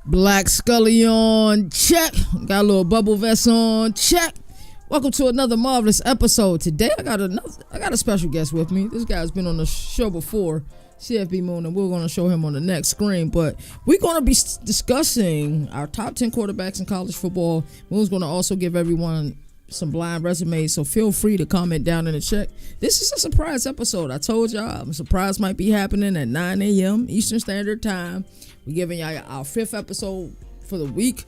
Black Scully on check. Got a little bubble vest on check. Welcome to another marvelous episode. Today I got a special guest with me. This guy's been on the show before, CFB Moon, and we're going to show him on the next screen. But we're going to be discussing our top 10 quarterbacks in college football. Moon's going to also give everyone some blind resumes, so feel free to comment down in the chat. This is a surprise episode. I told y'all a surprise might be happening at 9 a.m. Eastern Standard Time. We're giving y'all our 5th episode for the week.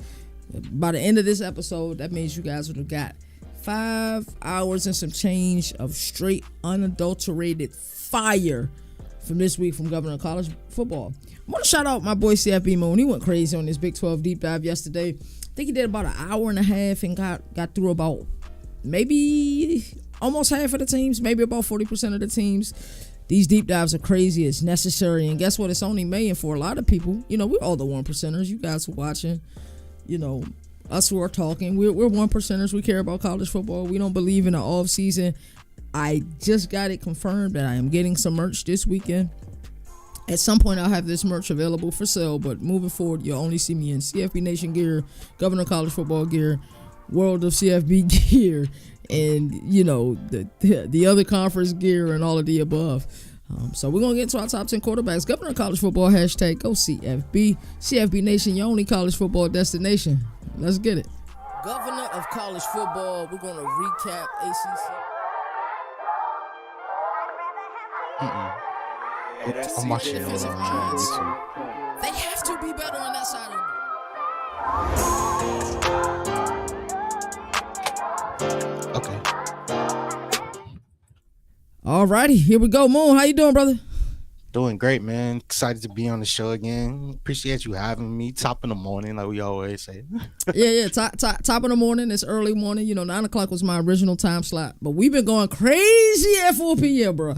By the end of this episode, that means you guys would have got 5 hours and some change of straight, unadulterated fire from this week from Governor of College Football. I want to shout out my boy CFB Moon. He went crazy on this Big 12 deep dive yesterday. I think he did about an hour and a half and got through about maybe almost half of the teams, maybe about 40% of the teams. These deep dives are crazy. It's necessary. And guess what? It's only made for a lot of people. You know, we're all the 1%ers. You guys are watching, you know, us who are talking. We're 1%ers. We care about college football. We don't believe in the off season. I just got it confirmed that I am getting some merch this weekend. At some point, I'll have this merch available for sale, but moving forward, you'll only see me in CFB Nation gear, Governor College Football gear, World of CFB gear, and, you know, the other conference gear and all of the above. So we're going to get into our top 10 quarterbacks. Governor College Football, hashtag go CFB. CFB Nation, your only college football destination. Let's get it. Governor of College Football, we're going to recap ACC. I'm watching it on YouTube. They have to be better on that side of Okay. Alrighty, here we go. Moon, how you doing, brother? Doing great, man. Excited to be on the show again. Appreciate you having me. Top in the morning, like we always say. yeah. Top of the morning. It's early morning. You know, 9 o'clock was my original time slot, but we've been going crazy at 4 p.m., bro.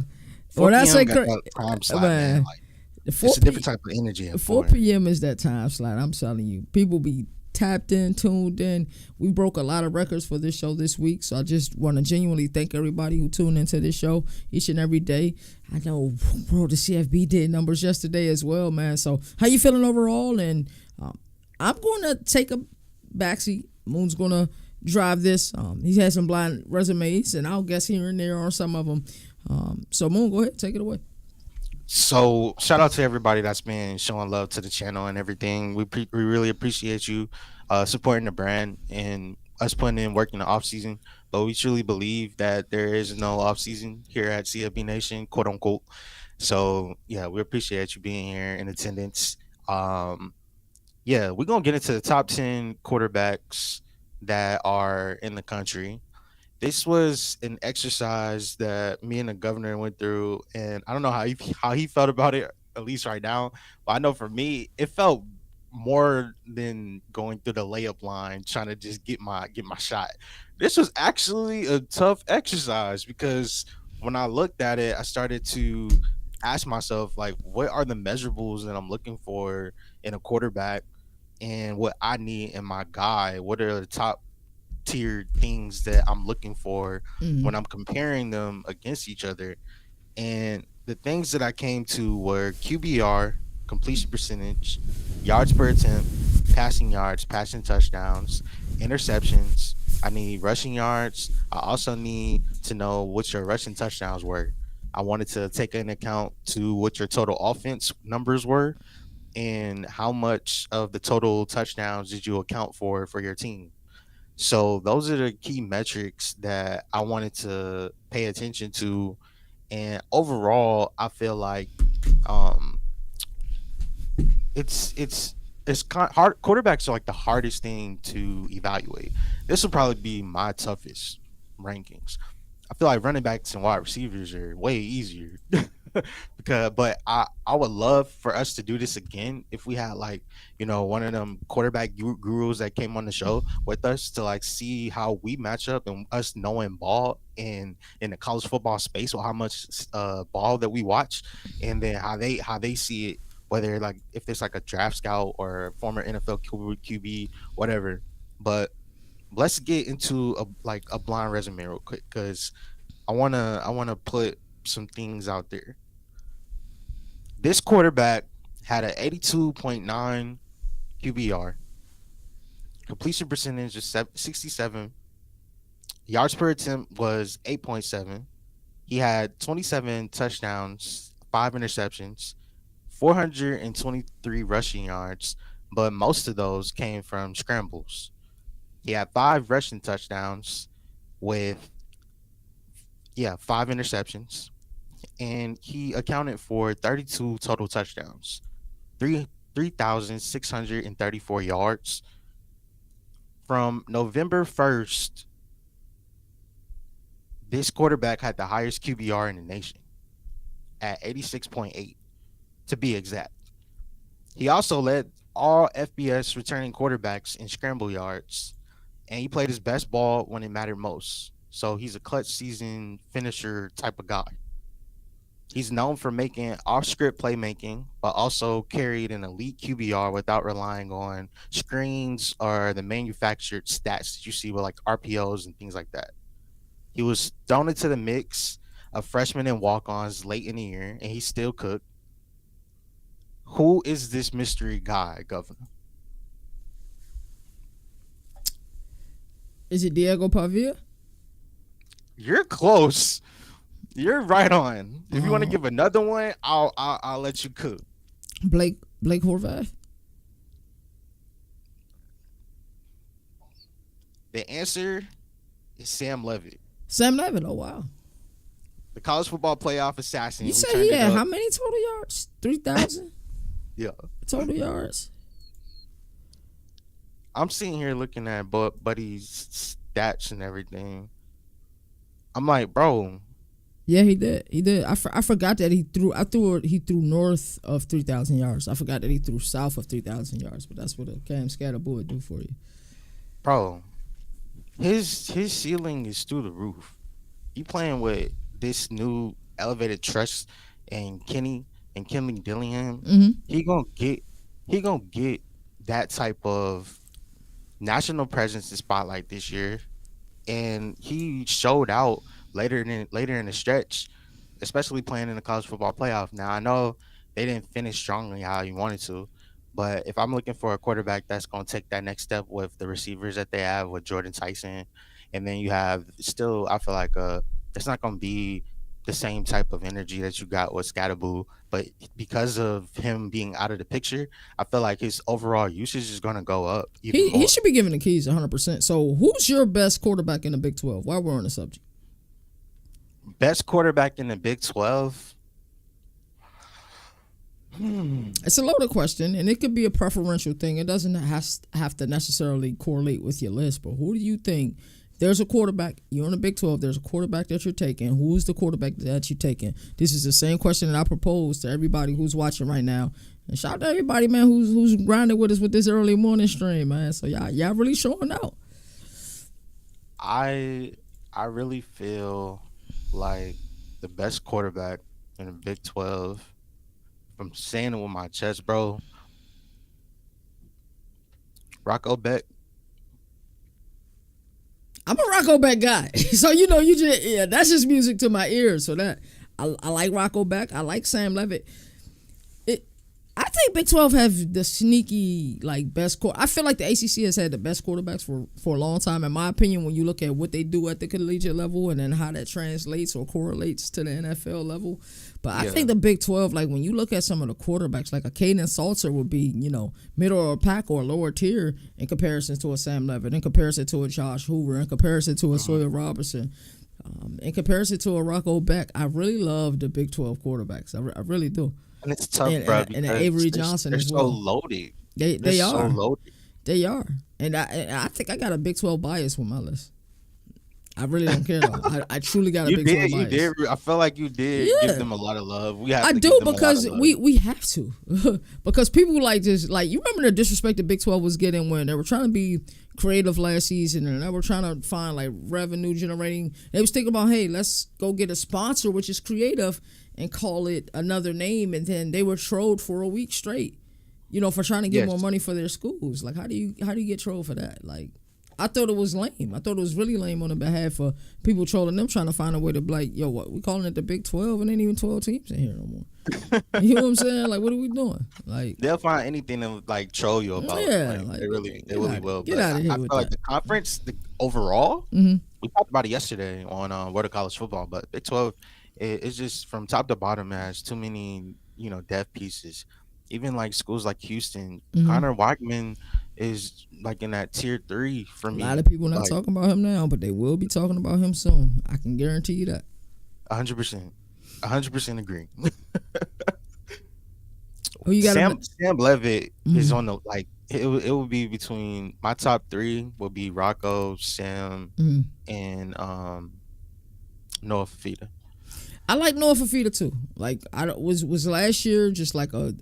When I say time slot, man. Like, it's a different type of energy. 4 p.m. is that time slot. I'm telling you, people be tapped in, tuned in. We broke a lot of records for this show this week, so I just want to genuinely thank everybody who tuned into this show each and every day. I know, bro, the CFB did numbers yesterday as well, man. So how you feeling overall? And I'm going to take a backseat. Moon's going to drive this. He has some blind resumes, and I'll guess here and there on some of them. So Moon, go ahead, take it away. So shout out to everybody that's been showing love to the channel and everything. We really appreciate you supporting the brand and us putting in work in the off season. But we truly believe that there is no off season here at CFB Nation, quote unquote. So yeah, we appreciate you being here in attendance. Yeah, we're gonna get into the top 10 quarterbacks that are in the country. This was an exercise that me and the governor went through, and I don't know how he felt about it, at least right now. But I know for me, it felt more than going through the layup line, trying to just get my shot. This was actually a tough exercise because when I looked at it, I started to ask myself, like, what are the measurables that I'm looking for in a quarterback, and what I need in my guy? What are the top tier things that I'm looking for when I'm comparing them against each other? And the things that I came to were QBR, completion percentage, yards per attempt, passing yards, passing touchdowns, interceptions. I need rushing yards. I also need to know what your rushing touchdowns were. I wanted to take into account to what your total offense numbers were and how much of the total touchdowns did you account for your team. So those are the key metrics that I wanted to pay attention to. And overall, I feel like it's kind of hard. Quarterbacks are like the hardest thing to evaluate. This will probably be my toughest rankings. I feel like running backs and wide receivers are way easier. But I would love for us to do this again if we had, like, you know, one of them quarterback gurus that came on the show with us to, like, see how we match up and us knowing ball in the college football space, or how much ball that we watch, and then how they see it, whether, like, if it's like a draft scout or a former NFL QB, whatever. But let's get into a blind resume real quick, because I wanna put some things out there. This quarterback had an 82.9 QBR, completion percentage of 67, yards per attempt was 8.7. He had 27 touchdowns, 5 interceptions, 423 rushing yards, but most of those came from scrambles. He had 5 rushing touchdowns with, 5 interceptions, and he accounted for 32 total touchdowns, 3,634 yards. From November 1st, this quarterback had the highest QBR in the nation at 86.8 to be exact. He also led all FBS returning quarterbacks in scramble yards, and he played his best ball when it mattered most. So he's a clutch season finisher type of guy. He's known for making off script playmaking, but also carried an elite QBR without relying on screens or the manufactured stats that you see with like RPOs and things like that. He was thrown into the mix of freshmen and walk ons late in the year, and he still cooked. Who is this mystery guy, Governor? Is it Diego Pavia? You're close. You're right on. If you want to give another one, I'll let you cook. Blake Horvath? The answer is Sam Levitt, Sam Levitt, oh wow. the college football playoff assassin. You who said turned he it had up. how many total yards? 3,000 Yeah. total yards? I'm sitting here looking at Buddy's stats and everything. I'm like, bro, Yeah, he did. He did. I forgot that he threw north of 3,000 yards. I forgot that he threw south of 3,000 yards. But that's what a Cam Scatterbull would do for you. bro, his ceiling is through the roof. He playing with this new elevated trust and Kenny Dillingham. Mm-hmm. He gonna get that type of national presence and spotlight this year, and he showed out later in the stretch, especially playing in the college football playoff. Now I know they didn't finish strongly how you wanted to, but if I'm looking for a quarterback that's going to take that next step with the receivers that they have with Jordan Tyson, and then you have still, I feel like it's not going to be the same type of energy that you got with Scatterboo, but because of him being out of the picture, I feel like his overall usage is going to go up even more. He should be given the keys 100%. So who's your best quarterback in the Big 12 while we're on the subject? Best quarterback in the Big 12? It's a loaded question, and it could be a preferential thing. It doesn't have to necessarily correlate with your list, but who do you think? There's a quarterback. You're in the Big 12. There's a quarterback that you're taking. Who's the quarterback that you're taking? This is the same question that I propose to everybody who's watching right now. And shout out to everybody, man, who's grinding with us with this early morning stream, man. So y'all really showing out. I really feel like the best quarterback in the Big 12, I'm saying it with my chest, bro, Rocco Beck. I'm a Rocco Beck guy. So, that's just music to my ears. So that I like Rocco Beck. I like Sam Levitt. I think Big 12 have the sneaky, best I feel like the ACC has had the best quarterbacks for a long time. In my opinion, when you look at what they do at the collegiate level and then how that translates or correlates to the NFL level. But I think the Big 12, when you look at some of the quarterbacks, like a Caden Salter would be, middle of the pack or lower tier in comparison to a Sam Levitt, in comparison to a Josh Hoover, in comparison to a Sawyer Robertson, in comparison to a Rocco Beck. I really love the Big 12 quarterbacks. I really do. And it's tough, bro. And Avery Johnson they're as well. so loaded. They They're are. so loaded. They are. And I think I got a Big 12 bias with my list. I really don't care though. I truly got a Big 12 bias. You did. I felt like you did give them a lot of love. I do because we have to. Because people you remember the disrespect the Big 12 was getting when they were trying to be creative last season and they were trying to find revenue generating. They was thinking about, hey, let's go get a sponsor which is creative and call it another name, and then they were trolled for a week straight, for trying to get more money for their schools. How do you get trolled for that? I thought it was lame. I thought it was really lame on the behalf of people trolling them, trying to find a way to be like, yo, what we calling it the Big 12, and ain't even 12 teams in here no more. You know what I'm saying? Like, what are we doing? Like, They'll find anything to like troll you about. yeah, Like like they really will. get But out of here I with feel like that. the conference, overall, Hmm. we talked about it yesterday on World of College Football. But Big 12, it's just from top to bottom, it has too many depth pieces. Even like schools like Houston, Hmm. Connor Weigman is like in that tier 3 for A lot of me. people not Like talking about him now, but they will be talking about him soon. I can guarantee you that. 100%, 100% agree. Who you got him? Sam Levitt is Mm-hmm. on the like it would be between my top three would be Rocco, Sam, Mm-hmm. and Noah Fafita. I like Noah Fafita too. Like I was last year just like a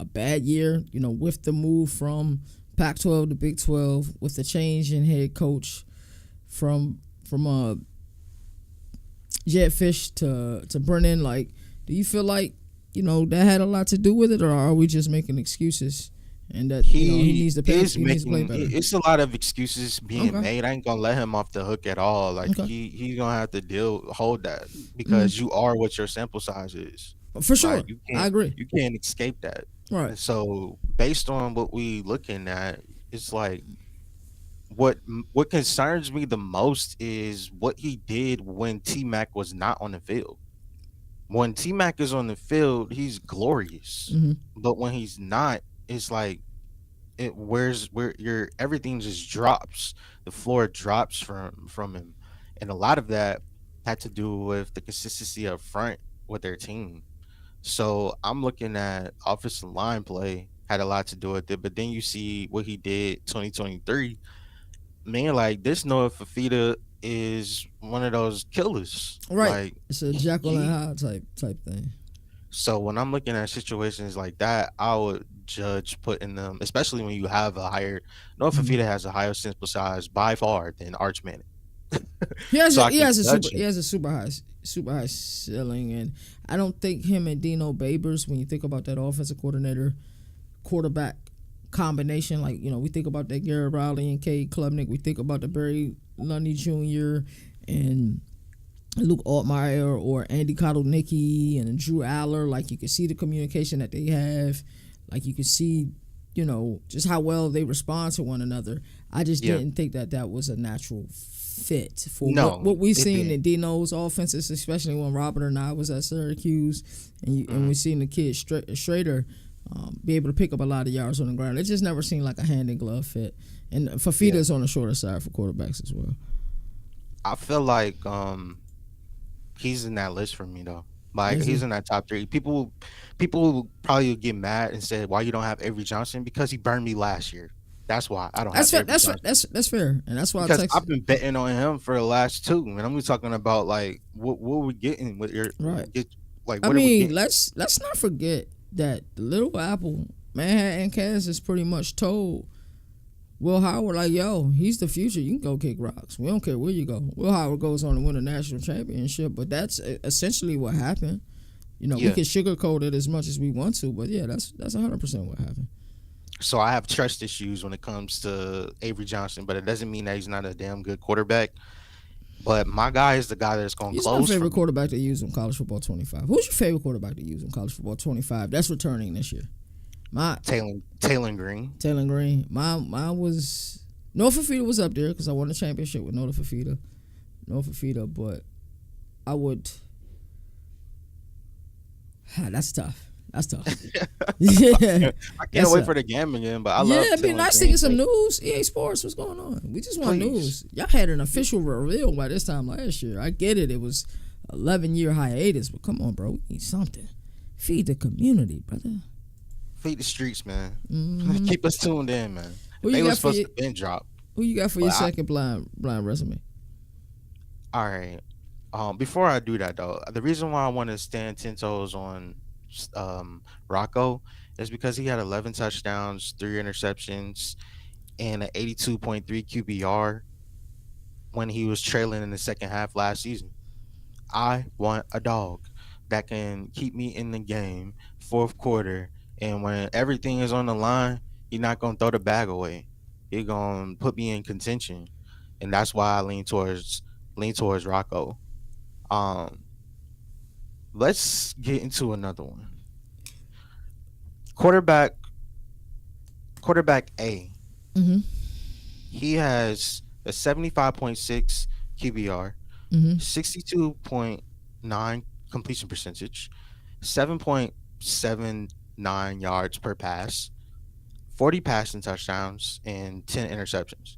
bad year, with the move from Pac-12 to Big 12, with the change in head coach from Jed Fish to Brennan. Like, do you feel like that had a lot to do with it, or are we just making excuses? And that he He needs to play. is He needs to play making better. it's a lot of excuses being Okay. made. I ain't gonna let him off the hook at all. Like Okay. he's gonna have to hold that Hmm. because you are what your sample size is. For Like sure, I agree. you can't escape that. Right. And so based on what we looking at, it's like what concerns me the most is what he did when T Mac was not on the field. When T Mac is on the field, he's glorious, Hmm. but when he's not, it's like where your everything just drops. The floor drops from him, and a lot of that had to do with the consistency up front with their team. So I'm looking at offensive line play had a lot to do with it, but then you see what he did 2023. Man, like this Noah Fafita is one of those killers. Right. Like It's a Jekyll and he Hyde type thing. so when I'm looking at situations like that, I would judge putting them, especially when you have a higher Noah Mhm. Fafita has a higher sample size by far than Arch Manning. He has So a, I he can has a super judge he him. has a super high ceiling, and I don't think him and Dino Babers, when you think about that offensive coordinator quarterback combination, like we think about that Garrett Riley and Cade Klubnik, we think about the Barry Lundy Jr. and Luke Altmaier or Andy Kotelnicki and Drew Aller. Like, you can see the communication that they have. Like, you can see, just how well they respond to one another. I just Yeah. didn't think that was a natural fit for No, what we've it seen in didn't. Dino's offenses, especially when Robert and I was at Syracuse, and Mhm. we seen the kid Schrader be able to pick up a lot of yards on the ground. It just never seemed like a hand in glove fit. And Yeah. Fafita's on the shorter side for quarterbacks as well. I feel like he's in that list for me though. Like Is he? he's in that top three. People probably would get mad and say why you don't have Avery Johnson because he burned me last year. That's why I don't That's have fair. Avery That's fair. Johnson. That's fair, and that's why I Because I've texted. been betting on him for the last two, and I'm talking about like what we getting with your Right. get like I what are we mean, getting? let's not forget that the Little Apple, Manhattan, Kansas, pretty much told Will Howard, like, yo, he's the future. You can go kick rocks. We don't care where you go. Will Howard goes on to win a national championship, but that's essentially what happened. We Yeah. can sugarcoat it as much as we want to, but yeah, that's 100% what happened. So I have trust issues when it comes to Avery Johnson, but it doesn't mean that he's not a damn good quarterback. But my guy is the guy that's going to He's my close for favorite me. quarterback to use in college football 25. Who's your favorite quarterback to use in college football 25? That's returning this year. My Taylor Green. Taylor Green. Mine was Noah Fafita was up there because I won a championship with Noah Fafita. But I would. That's tough. That's tough. Yeah, I can't that's wait tough. for the game again, but I Yeah, love it'd be Taylor nice to Green. get some Like, news. EA Sports, what's going on? We just want please. news. Y'all had an official reveal by this time last year. I get it. It was 11-year hiatus, but come on, bro. We need something. Feed the community, brother. Feed the streets, man. Hmm. Keep us tuned in, man. Who They you were got for supposed your to been drop. Who you got for your But second blind resume? all right. Before I do that though, the reason why I want to stand 10 toes on Rocco is because he had 11 touchdowns, 3 interceptions, and an 82.3 QBR when he was trailing in the second half last season. I want a dog that can keep me in the game fourth quarter, and when everything is on the line, you're not gonna throw the bag away. It gonna put me in contention, and that's why I lean towards Rocco. Um, let's get into another one. Quarterback quarterback A. Mm-hmm. He has a 75.6 QBR, Mm-hmm. 62.9 completion percentage, 7.79 yards per pass, 40 passing touchdowns, and 10 interceptions.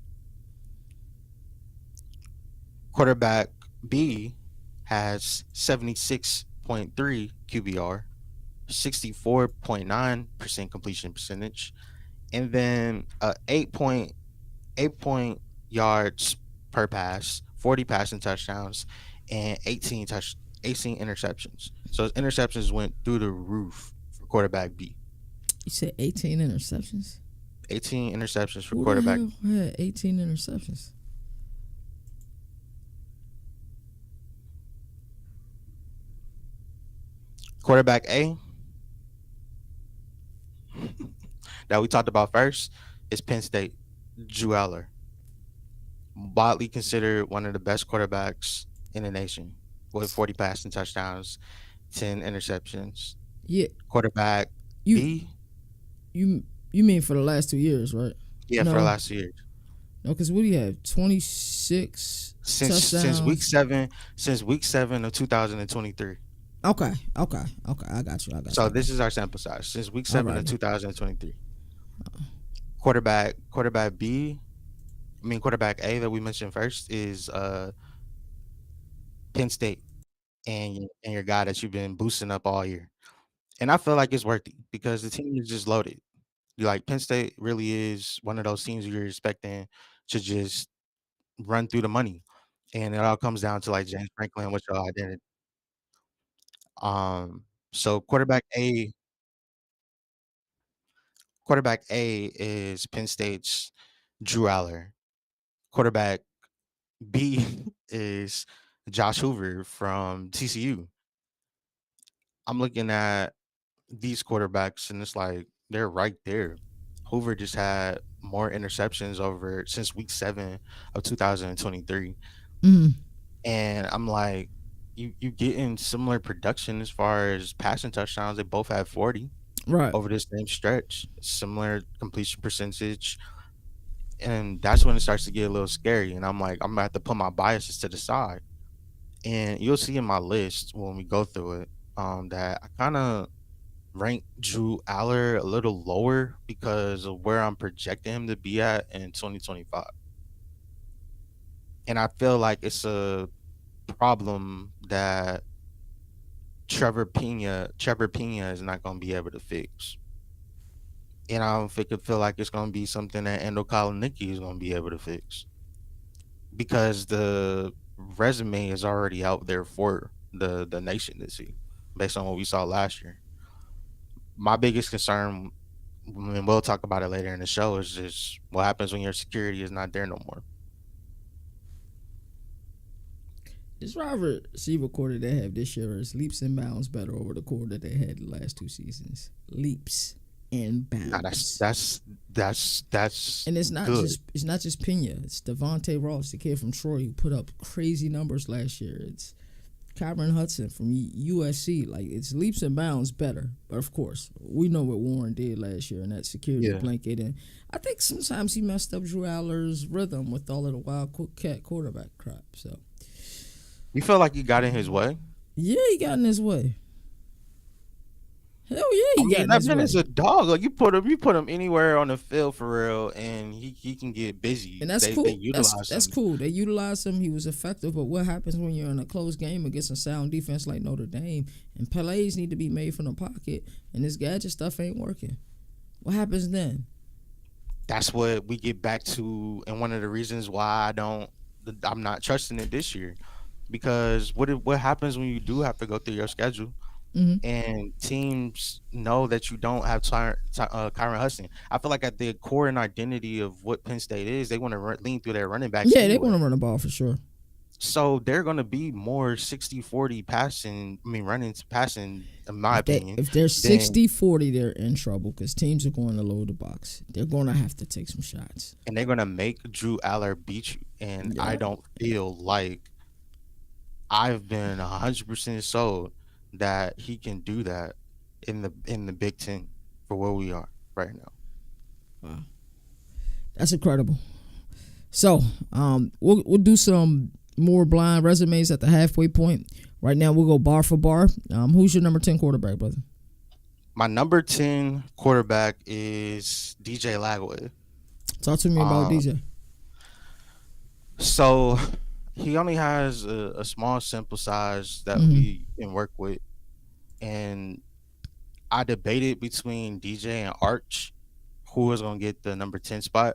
Quarterback B has 76.3 QBR, 64.9% completion percentage, and then 8 point yards per pass, 40 passing touchdowns, and 18 interceptions. So his interceptions went through the roof for quarterback B. You said 18 interceptions. 18 interceptions for Who the quarterback hell had 18 interceptions? quarterback A that we talked about first is Penn State, Drew Aller, widely considered one of the best quarterbacks in the nation with 40 passing touchdowns, 10 interceptions. Yeah, Quarterback you B, you you mean for the last 2 years, right? yeah, for the No, last 2 years. no, because what do you have? 26 Since week touchdowns. seven, since week seven of 2023. Okay, okay, okay. I got you. I got you. So I got this you. is our sample size since week All seven of righty. 2023. Quarterback B, I mean quarterback A that we mentioned first is Penn State, and your guy that you've been boosting up all year. And I feel like it's worth it because the team is just loaded. Like Penn State really is one of those teams you're expecting to just run through the money. And it all comes down to like James Franklin, what's your identity. So quarterback A is Penn State's Drew Aller. Quarterback B is Josh Hoover from TCU. I'm looking at these quarterbacks and it's like they're right there. Hoover just had more interceptions over since week seven of 2023. Mm, And I'm like, you getting similar production as far as passing touchdowns. They both had 40 right. over this same stretch, similar completion percentage. And that's when it starts to get a little scary. And I'm like, I'm gonna have to put my biases to the side. And you'll see in my list when we go through it, that I kind of rank Drew Aller a little lower because of where I'm projecting him to be at in 2025. And I feel like it's a problem that Trevor Pena is not gonna be able to fix. And I don't think it feel like it's gonna be something that Endo Kalinicki is gonna be able to fix. Because the resume is already out there for the nation to see based on what we saw last year. My biggest concern, and we'll talk about it later in the show, is just what happens when your security is not there no more. This wide receiver core that they have this year is leaps and bounds better over the core that they had the last 2 seasons. Leaps and Nah, that's bounds. that's that's that's And it's not good. just Pena. It's Devontae Ross, the kid from Troy, who put up crazy numbers last year. It's Kyron Hudson from USC. Like, it's leaps and bounds better. But of course, we know what Warren did last year in that security Yeah. blanket. And I think sometimes he messed up Drew Aller's rhythm with all of the wildcat quarterback crap. So You feel like you got in his way? yeah, he got in his way. Hell yeah, I he got mean, in that his man is way. a dog. Like you put him anywhere on the field for real, and he can get busy. And that's They cool. That's utilize that's him. cool. They utilized him. He was effective. But what happens when you're in a close game against a sound defense like Notre Dame and plays need to be made from the pocket and this gadget stuff ain't working? What happens then? That's what we get back to, and one of the reasons why I'm not trusting it this year, because what happens when you do have to go through your schedule Mm-hmm. and teams know that you don't have Kyron Hudson. I feel like at the core and identity of what Penn State is, they want to lean through their running backs Yeah, they anyway. want to run the ball for sure. So they're gonna be more 60-40 passing, I mean running to passing, in my opinion, If they're than 60-40, they're in trouble because teams are going to load the box. They're going to have to take some shots. and they're gonna make Drew Aller beat you. And I Yeah. don't feel like I've been 100% sold that he can do that in the Big Ten for where we are right now. Wow. That's incredible. So, we'll do some more blind resumes at the halfway point. Right now, we'll go bar for bar. Who's your number 10 quarterback, brother? My number 10 quarterback is DJ Lagway. Talk to me about DJ. So he only has a small sample size that we can work with, and I debated between DJ and Arch, who was gonna get the number 10 spot.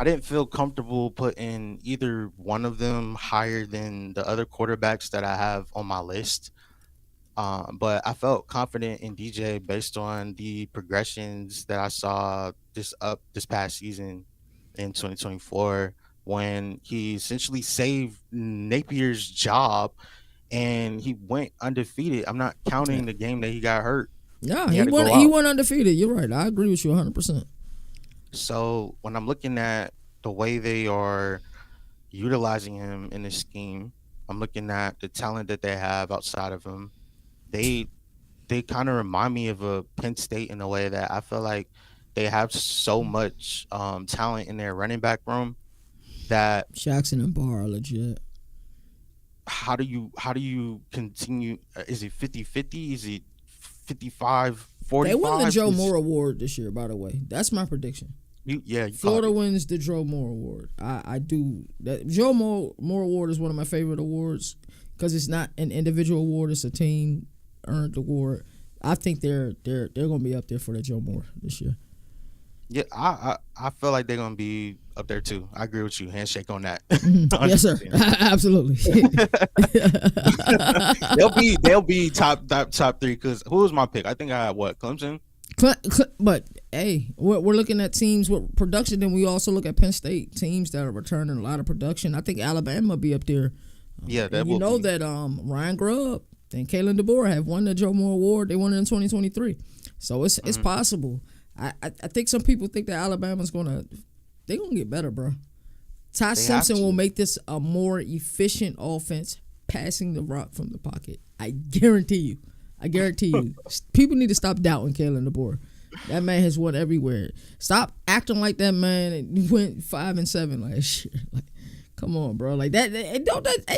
I didn't feel comfortable putting either one of them higher than the other quarterbacks that I have on my list. But I felt confident in DJ based on the progressions that I saw this past season in 2024, when he essentially saved Napier's job and he went undefeated. I'm not counting the game that he got hurt. Yeah, he went undefeated. You're right. I agree with you 100%. So when I'm looking at the way they are utilizing him in this scheme, I'm looking at the talent that they have outside of him. They kind of remind me of a Penn State in a way that I feel like they have so much talent in their running back room that Jackson and Barr are legit. How do you continue? Is it 50-50? Is it 55-45? They won the Joe Moore Award this year, by the way. That's my prediction. Florida wins the Joe Moore Award. I do that. Joe Moore Award is one of my favorite awards because it's not an individual award; it's a team earned award. I think they're gonna be up there for the Joe Moore this year. Yeah, I feel like they're gonna be up there too. I agree with you. Handshake on that. Yes, sir. Absolutely. they'll be top 3. Because who was my pick? I think I had Clemson. But hey, we're looking at teams with production, and we also look at Penn State teams that are returning a lot of production. I think Alabama will be up there. Yeah, that you know that Ryan Grubb and Kalen DeBoer have won the Joe Moore Award. They won it in 2023, so it's possible. I think some people think that Alabama's gonna get better, bro. Ty Simpson will make this a more efficient offense, passing the rock from the pocket. I guarantee you. People need to stop doubting Kalen DeBoer. That man has won everywhere. Stop acting like that man and went 5-7 last year. Like, come on, bro. Like that ain't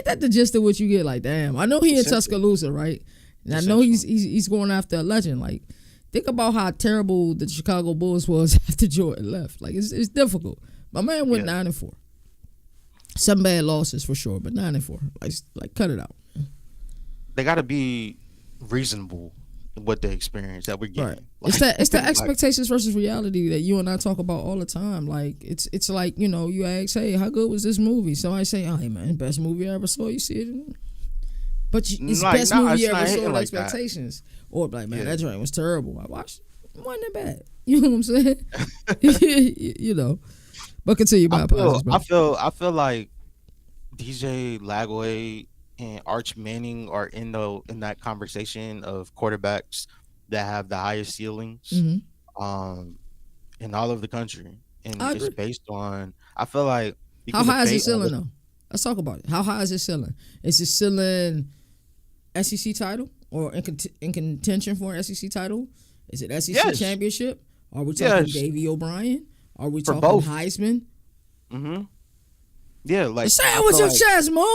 that the gist of what you get? Like, damn. I know he in Tuscaloosa, right? And I know he's going after a legend. Like, think about how terrible the Chicago Bulls was after Jordan left. Like, it's difficult. My man went 9-4. Some bad losses for sure, but 9-4. Like cut it out. They got to be reasonable with the experience that we're getting. Right. It's the expectations versus reality that you and I talk about all the time. Like it's like, you ask, hey, how good was this movie? Somebody say, oh, hey man, best movie I ever saw. You see it, but it's best movie you ever saw. Like expectations, or like, man, that joint was terrible. I watched it, wasn't that bad. You know what I'm saying? But continue. I feel like DJ Lagway and Arch Manning are in that conversation of quarterbacks that have the highest ceilings in all of the country, and it's based on. I feel like how high is his ceiling though? Let's talk about it. How high is his ceiling? Is his ceiling SEC title or in contention for an SEC title? Is it SEC championship? Are we talking Davey O'Brien? Are we talking both. Heisman? Mm-hmm. Yeah, like say it with your chest, Mo.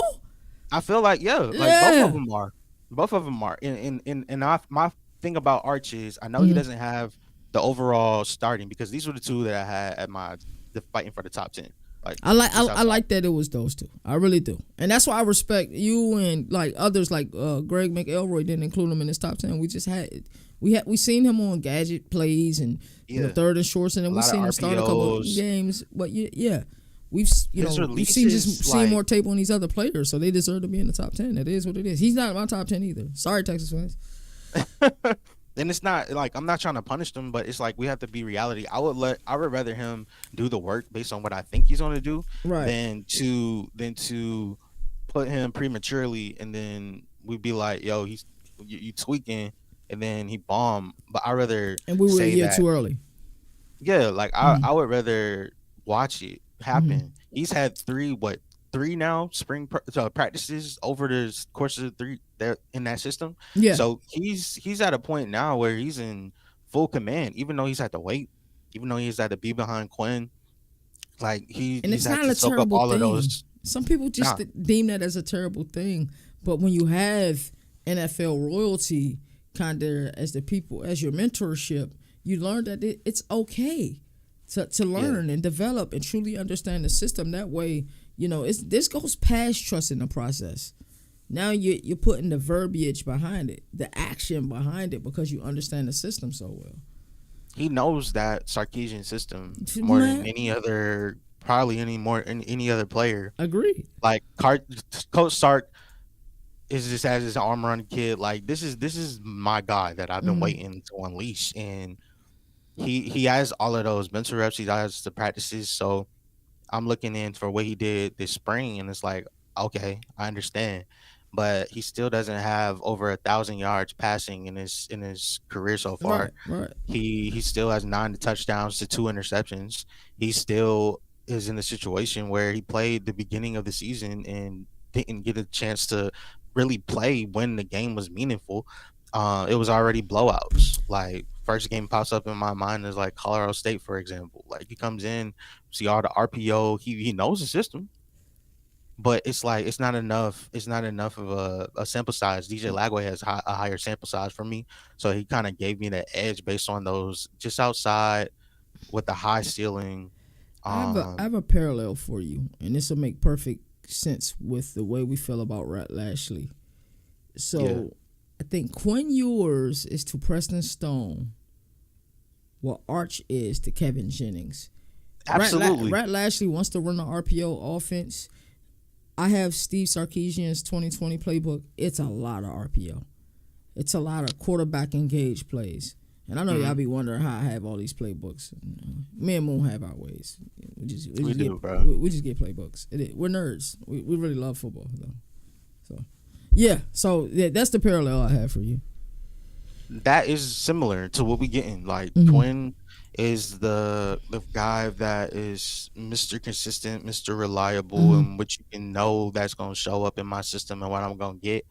I feel like both of them are. And my thing about Arch is I know he doesn't have the overall starting, because these were the two that I had at the fighting for the top 10. Like I like that it was those two. I really do, and that's why I respect you and like others like Greg McElroy didn't include him in his top 10. We seen him on gadget plays and third and shorts, and then we seen him start a couple of games. But we've seen more tape on these other players, so they deserve to be in the top 10. It is what it is. He's not in my top 10 either. Sorry, Texas fans. And it's not like I'm not trying to punish them, but it's like we have to be reality. I would rather him do the work based on what I think he's going to do, than to put him prematurely, and then we'd be like, "Yo, you tweaking," and then he bombed. But I rather And we were a say year that, too early. yeah, like I would rather watch it Mm-hmm. happen. He's had three now practices over the course of the three that in that system. Yeah. So he's at a point now where he's in full command, even though he's had to wait, even though he's had to be behind Quinn. Like And he's it's had not to a soak up terrible all of thing. those. Some people just Nah, deem that as a terrible thing. But when you have NFL royalty kind of as the people, as your mentorship, you learn that it's okay to yeah, learn and develop and truly understand the system. That way, this goes past trusting the process. Now you're putting the verbiage behind it, the action behind it, because you understand the system so well. he knows that Sarkisian system more than Man, any other, probably any other player. agree. Like Coach Sark is just as his arm run kid. Like this is my guy that I've been Mm, waiting to unleash, and he has all of those mental reps. He has the practices. So I'm looking in for what he did this spring, and it's like, okay, I understand, but he still doesn't have over 1,000 yards passing in his career so right, far. right. He still has 9 touchdowns to 2 interceptions. He still is in a situation where he played the beginning of the season and didn't get a chance to really play when the game was meaningful. It was already blowouts. Like first game pops up in my mind is like Colorado State, for example. Like he comes in, see all the RPO. He knows the system, but it's like it's not enough. It's not enough of a sample size. DJ Lagway has a higher sample size for me, so he kind of gave me the edge based on those just outside with the high ceiling. I have a parallel for you, and this will make perfect sense with the way we feel about Rat Lashley. Yeah, So I think Quinn Ewers is to Preston Stone what Arch is to Kevin Jennings. absolutely. Rat Lashley wants to run the RPO offense. I have Steve Sarkisian's 2020 playbook. It's a lot of RPO. It's a lot of quarterback engaged plays. And I know Hmm. y'all be wondering how I have all these playbooks. Me and Moon have our ways. We Get, do, bro. we just get playbooks. We're nerds. We really love football though. So yeah. So yeah, that's the parallel I have for you. That is similar to what we getting. Like Mm-hmm. Twin is the guy that is Mr. Consistent, Mr. Reliable, Mm-hmm. and what you can know that's gonna show up in my system and what I'm gonna get.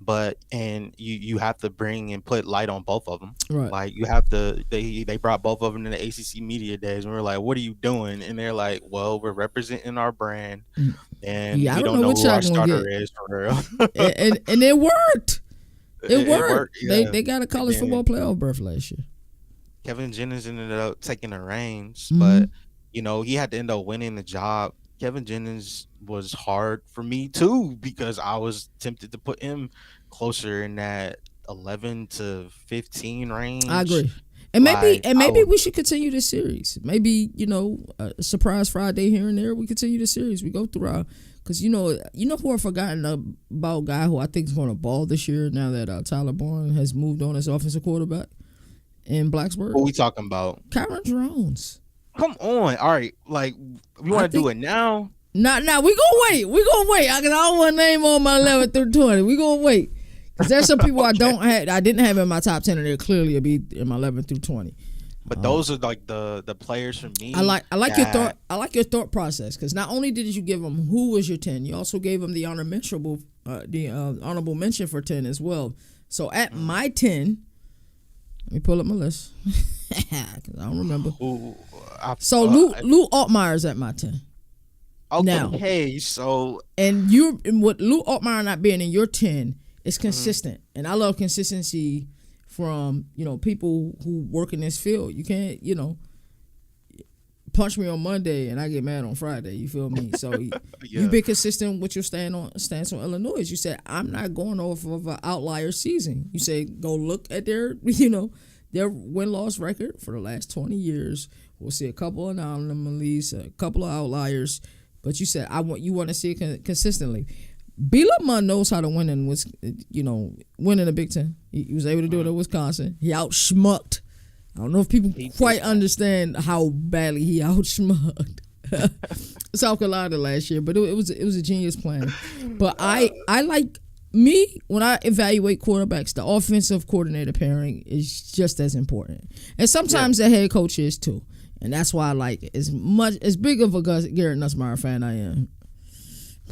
But and you have to bring and put light on both of them. Right. Like you have to. They brought both of them to the ACC media days, and we are like, "What are you doing?" And they're like, "Well, we're representing our brand, Mm. and Yeah, I we don't don't know know what who y'all our gonna starter get. is for real." And it worked. It It worked. worked, yeah. They got a And college football then playoff berth last year. Kevin Jennings ended up taking the reins, Mm-hmm. but he had to end up winning the job. Kevin Jennings was hard for me too because I was tempted to put him closer in that 11 to 15 I range. agree. And Like maybe we should continue this series. Maybe a surprise Friday here and there. We continue the series. We go through our because who I've forgotten about guy who I think is going to ball this year now that Tyler Bourne has moved on as offensive quarterback in Blacksburg. what we talking about? Kyron Jones. Come on. All right. Like we I want to do think it now. Nah, we gonna wait. We gonna wait. I don't want to name on my 11 through 20. We gonna wait. Because there's some people I didn't have in my top 10, and they're clearly will be in my 11 through 20. But those are like the players for me. I like your that- thought. I like your thought process because not only did you give them who was your 10, you also gave them the honorable mention for 10 as well. So at my 10, let me pull up my list because I don't remember. Ooh, So Lou Altmaier's at my 10. Now, okay, so and with Lou Altmaier not being in your 10, it's consistent, and I love consistency from people who work in this field. You can't punch me on Monday and I get mad on Friday. You feel me? So yeah. you've been consistent with your stance on Illinois. You said I'm not going off of an outlier season. You say go look at their their win-loss record for the last 20 years. We'll see a couple of anomalies, a couple of outliers, but you said you want to see it consistently. Bielema knows how to win in win in the Big Ten. He was able to do it at Wisconsin. He outschmucked. I don't know if people quite understand how badly he outschmucked. South Carolina last year, but it was a genius plan. But I like me when I evaluate quarterbacks, the offensive coordinator pairing is just as important, and sometimes the head coach is too, and that's why I like it as big of a Garrett Nussmeier fan I am.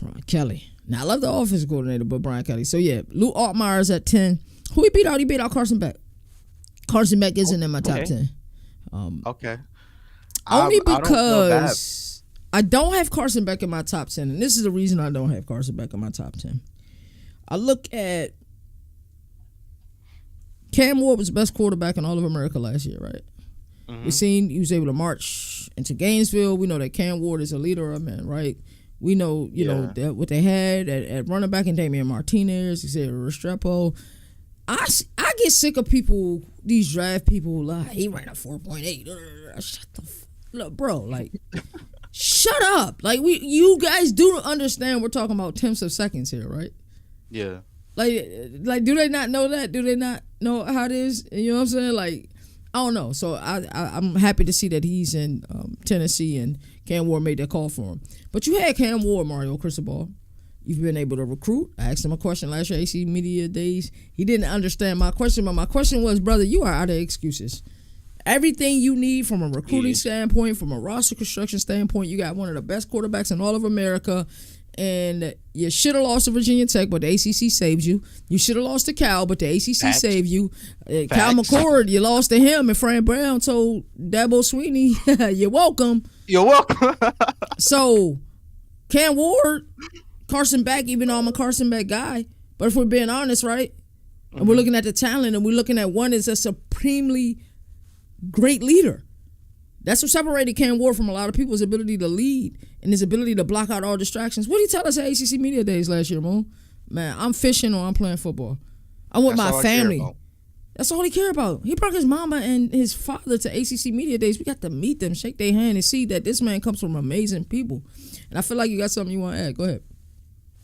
Brian Kelly. Now I love the offensive coordinator, but Brian Kelly. So yeah, Luke Altmaier's at 10. Who he beat out? He beat out Carson Beck. Carson Beck isn't in my top 10. Okay. Only because I don't have Carson Beck in my top 10, and this is the reason I don't have Carson Beck in my top 10. I look at Cam Ward was the best quarterback in all of America last year, right? Mm-hmm. We seen he was able to march into Gainesville. We know that Cam Ward is a leader of men, right? We know, you know, that what they had at running back in Damian Martinez, Xavier Restrepo. I get sick of people, these draft people who lie. He ran a 4.8. Shut the look, bro. Like, shut up. Like, you guys do understand we're talking about tenths of seconds here, right? Yeah. Like, do they not know that? Do they not know how it is? You know what I'm saying? Like, I don't know. So I'm happy to see that he's in Tennessee and Cam Ward made that call for him. But you had Cam Ward, Mario Cristobal. You've been able to recruit. I asked him a question last year, AC Media Days. He didn't understand my question, but my question was, brother, you are out of excuses. Everything you need from a recruiting standpoint, from a roster construction standpoint, you got one of the best quarterbacks in all of America. And you should have lost to Virginia Tech, but the ACC saved you. You should have lost to Cal, but the ACC saved you. Cal McCord, you lost to him, and Fran Brown told Dabo Sweeney, you're welcome. You're welcome. So, Cam Ward, Carson Beck, even though I'm a Carson Beck guy, but if we're being honest, right, and we're looking at the talent, and we're looking at one is a supremely great leader. That's what separated Cam Ward from a lot of people, his ability to lead and his ability to block out all distractions. What did he tell us at ACC Media Days last year, Mo? Man, I'm fishing or I'm playing football. I'm with my family. That's all he cared about. He brought his mama and his father to ACC Media Days. We got to meet them, shake their hand, and see that this man comes from amazing people. And I feel like you got something you want to add. Go ahead.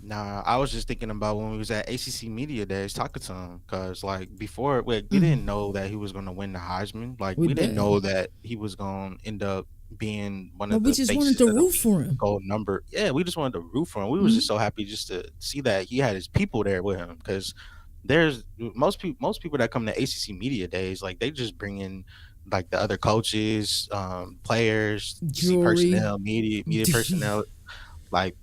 Nah, I was just thinking about when we was at ACC Media Days talking to him, because like before, we didn't know that he was going to win the Heisman. Like we didn't know that he was going to end up being one of the. We just wanted to root for him. Gold number, yeah. We just wanted to root for him. We was just so happy just to see that he had his people there with him, because there's most people that come to ACC Media Days, like they just bring in like the other coaches, players, personnel, media personnel, like.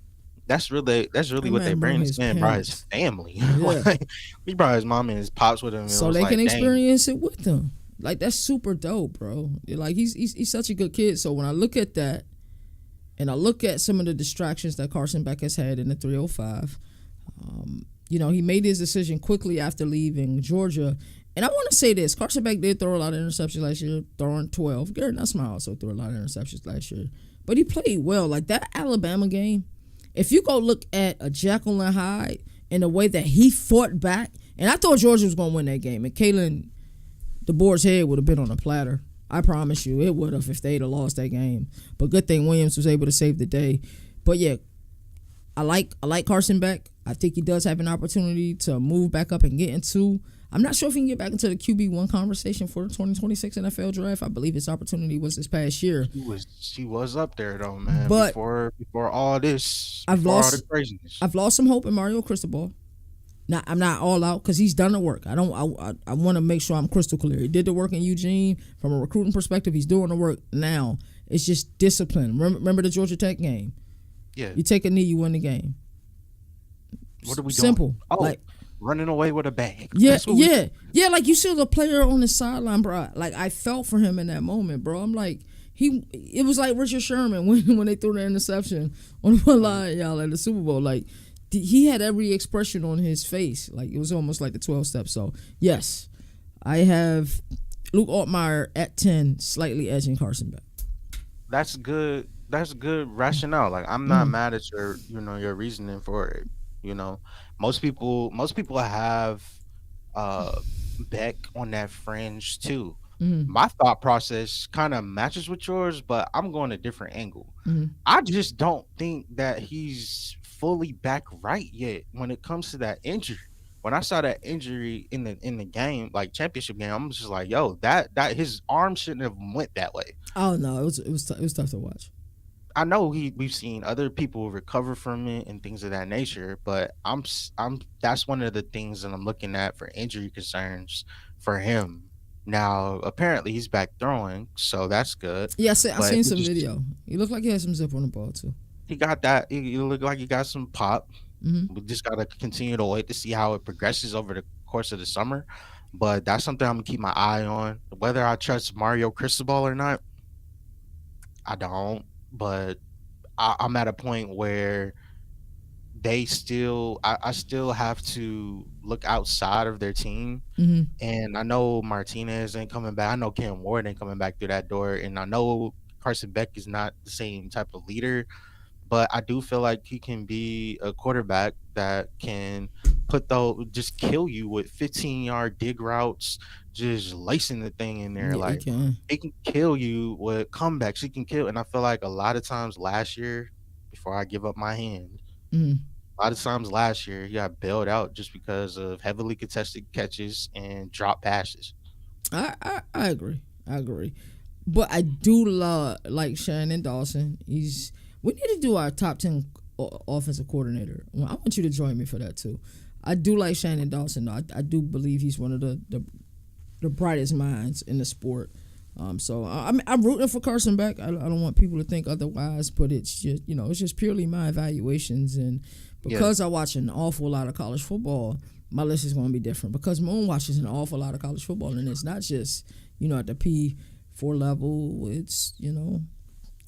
That's really what they bring. This man brought his family. Like, he brought his mom and his pops with him, so they can experience it with them. Like, that's super dope, bro. Like, he's such a good kid. So when I look at that, and I look at some of the distractions that Carson Beck has had in the 305, you know, he made his decision quickly after leaving Georgia. And I want to say this: Carson Beck did throw a lot of interceptions last year, throwing 12. Garrett Nussmeier also threw a lot of interceptions last year, but he played well. Like that Alabama game. If you go look at a Jekyll and Hyde and the way that he fought back, and I thought Georgia was going to win that game, and Kalen DeBoer's head would have been on a platter. I promise you, it would have if they'd have lost that game. But good thing Williams was able to save the day. But yeah, I like Carson Beck. I think he does have an opportunity to move back up and get into. I'm not sure if he can get back into the QB1 conversation for the 2026 NFL draft. I believe his opportunity was this past year. He was up there though, man. But before all this, all the craziness. I've lost some hope in Mario Cristobal. Now I'm not all out because he's done the work. I want to make sure I'm crystal clear. He did the work in Eugene from a recruiting perspective. He's doing the work now. It's just discipline. Remember the Georgia Tech game? Yeah. You take a knee, you win the game. What are we doing? Simple. Oh. Like, running away with a bag. Yeah. Like you see the player on the sideline, bro. Like I felt for him in that moment, bro. I'm like, it was like Richard Sherman when they threw the interception on one line, y'all, at the Super Bowl. Like he had every expression on his face. Like it was almost like the 12 steps. So yes, I have Luke Altmaier at 10, slightly edging Carson Beck. That's good. That's good rationale. Like I'm not mad at your reasoning for it. You know, most people have Beck on that fringe too. My thought process kind of matches with yours, but I'm going a different angle. I just don't think that he's fully back right yet when it comes to that injury. When I saw that injury in the game, like championship game, I'm just like, yo, that his arm shouldn't have went that way. Oh no, it was tough to watch. I know we've seen other people recover from it and things of that nature, but I'm that's one of the things that I'm looking at for injury concerns for him. Now, apparently he's back throwing, so that's good. Yeah, I But seen he some just video. He looked like he had some zip on the ball too. he got that. He look like he got some pop. Hmm. We just gotta continue to wait to see how it progresses over the course of the summer. But that's something I'm gonna keep my eye on. Whether I trust Mario Cristobal or not, I don't. But I'm at a point where I still have to look outside of their team. Hmm. And I know Martinez ain't coming back. I know Cam Ward ain't coming back through that door. And I know Carson Beck is not the same type of leader, but I do feel like he can be a quarterback that can just kill you with 15-yard dig routes, just lacing the thing in there. Yeah, he Like can. he can kill you with comebacks. He can kill, and I feel like a lot of times last year, before I give up my hand, Hmm. a lot of times last year he got bailed out just because of heavily contested catches and drop passes. I agree. I agree. But I do love like Shannon Dawson. We need to do our top 10 offensive coordinator. Well, I want you to join me for that too. I do like Shannon Dawson. Though. I do believe he's one of the brightest minds in the sport. So I'm rooting for Carson Beck. I don't want people to think otherwise, but it's just it's just purely my evaluations, and Yeah. because I watch an awful lot of college football, my list is going to be different. Because Moon watches an awful lot of college football, and it's not just at the P4 level. It's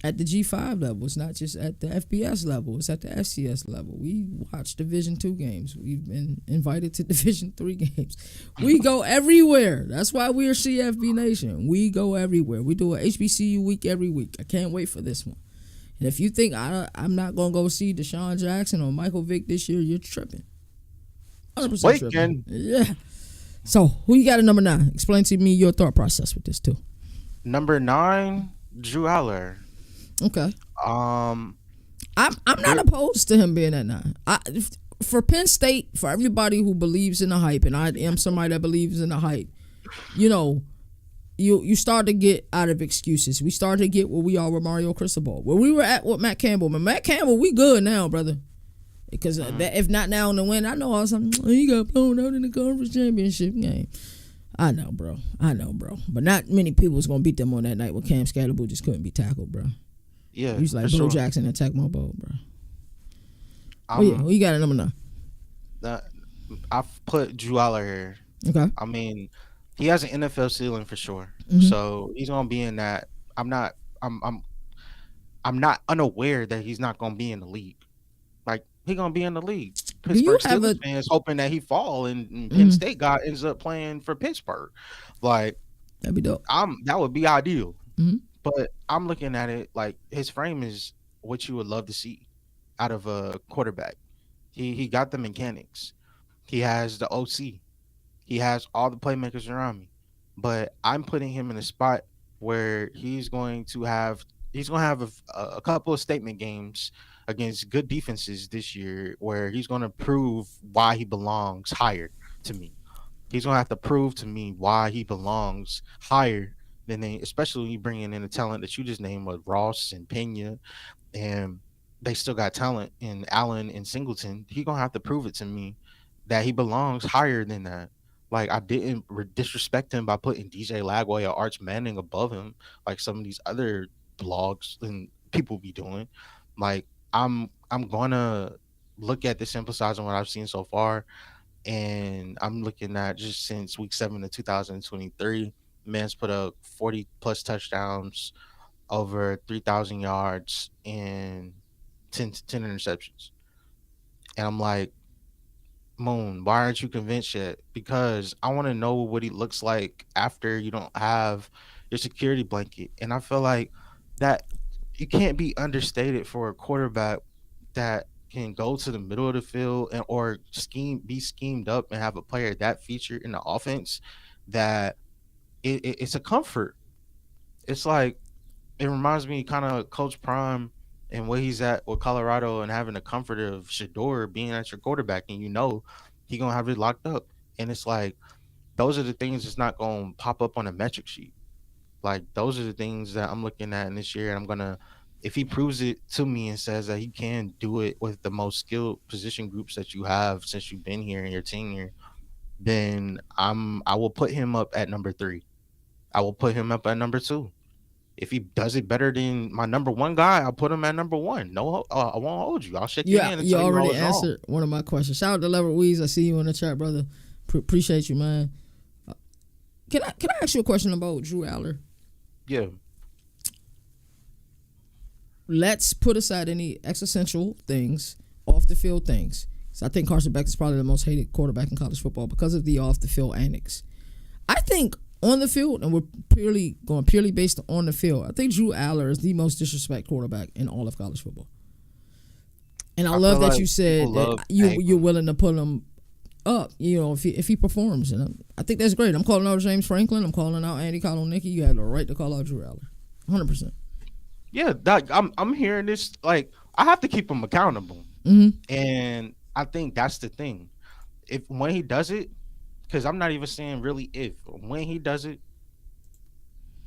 at the G5 level. It's not just at the FBS level. It's at the FCS level. We watch Division 2 games. We've been invited to Division 3 games. We go everywhere. That's why we're CFB Nation. We go everywhere. We do a HBCU week every week. I can't wait for this one. And if you think I'm not going to go see Deshaun Jackson or Michael Vick this year, you're tripping. 100% tripping. Waking Yeah. So, who you got at number 9? Explain to me your thought process with this, too. number 9, Drew Aller. Okay. Um, I'm not opposed to him being at 9. For Penn State, for everybody who believes in the hype, and I am somebody that believes in the hype, you start to get out of excuses. We started to get where we are with Mario Cristobal, where we were at with Matt Campbell. But Matt Campbell, we good now, brother. Because if not now in the win, I know all of a sudden he got blown out in the conference championship game. I know, bro. But not many people was gonna beat them on that night when Cam Scatterbull just couldn't be tackled, bro. yeah, He was like for Bo sure. Jackson and Tecmo Bowl, bro. Oh yeah, I'm who you got at number 9? uh, I've put Drew Aller here. Okay. I mean, he has an NFL ceiling for sure. Mm-hmm. So he's gonna be in that. I'm not. I'm not unaware that he's not gonna be in the league. Like he gonna be in the league. Do you Pittsburgh have a? Steelers fans hoping that he fall, and Penn Mm, State guy ends up playing for Pittsburgh. Like that'd be dope. that would be ideal. Mm-hmm. But I'm looking at it like his frame is what you would love to see out of a quarterback. He got the mechanics. He has the OC. He has all the playmakers around me. But I'm putting him in a spot where he's going to have a couple of statement games against good defenses this year where he's going to prove why he belongs higher to me. He's going to have to prove to me why he belongs higher than they, especially when you bring in the talent that you just named with Ross and Pena, and they still got talent in Allen and Singleton. He gonna have to prove it to me that he belongs higher than that. Like I didn't disrespect him by putting DJ Lagway or Arch Manning above him, like some of these other blogs and people be doing. Like I'm gonna look at the sample size on what I've seen so far, and I'm looking at just since week 7 of 2023, man's put up 40 plus touchdowns, over 3,000 yards, and 10 interceptions. And I'm like, Moon, why aren't you convinced yet? Because I want to know what he looks like after you don't have your security blanket. And I feel like that you can't be understated for a quarterback that can go to the middle of the field and or be schemed up and have a player that feature in the offense that it's a comfort. It's like it reminds me kind of Coach Prime and where he's at with Colorado and having the comfort of Shador being at your quarterback and he gonna have it locked up. And it's like those are the things that's not gonna pop up on a metric sheet. Like those are the things that I'm looking at in this year, and I'm gonna if he proves it to me and says that he can do it with the most skilled position groups that you have since you've been here in your tenure, then I will put him up at number 3. I will put him up at number 2. If he does it better than my number 1 guy, I'll put him at number 1. No, I won't hold you. I'll shake your hand and you tell already you I was answered wrong. one of my questions. Shout out to Lever Weeze. I see you in the chat, brother. Appreciate you, man. Can I ask you a question about Drew Aller? Yeah. Let's put aside any existential things, off the field things. So I think Carson Beck is probably the most hated quarterback in college football because of the off the field antics. I think on the field, and we're purely based on the field, I think Drew Aller is the most disrespect quarterback in all of college football. And I love that like you said that you're willing to put him up, if he performs. And I think that's great. I'm calling out James Franklin. I'm calling out Andy Colonicky. You have the right to call out Drew Aller. 100%. Yeah, I'm hearing this. Like, I have to keep him accountable. Mm-hmm. And I think that's the thing. When he does it, because I'm not even saying really when he does it,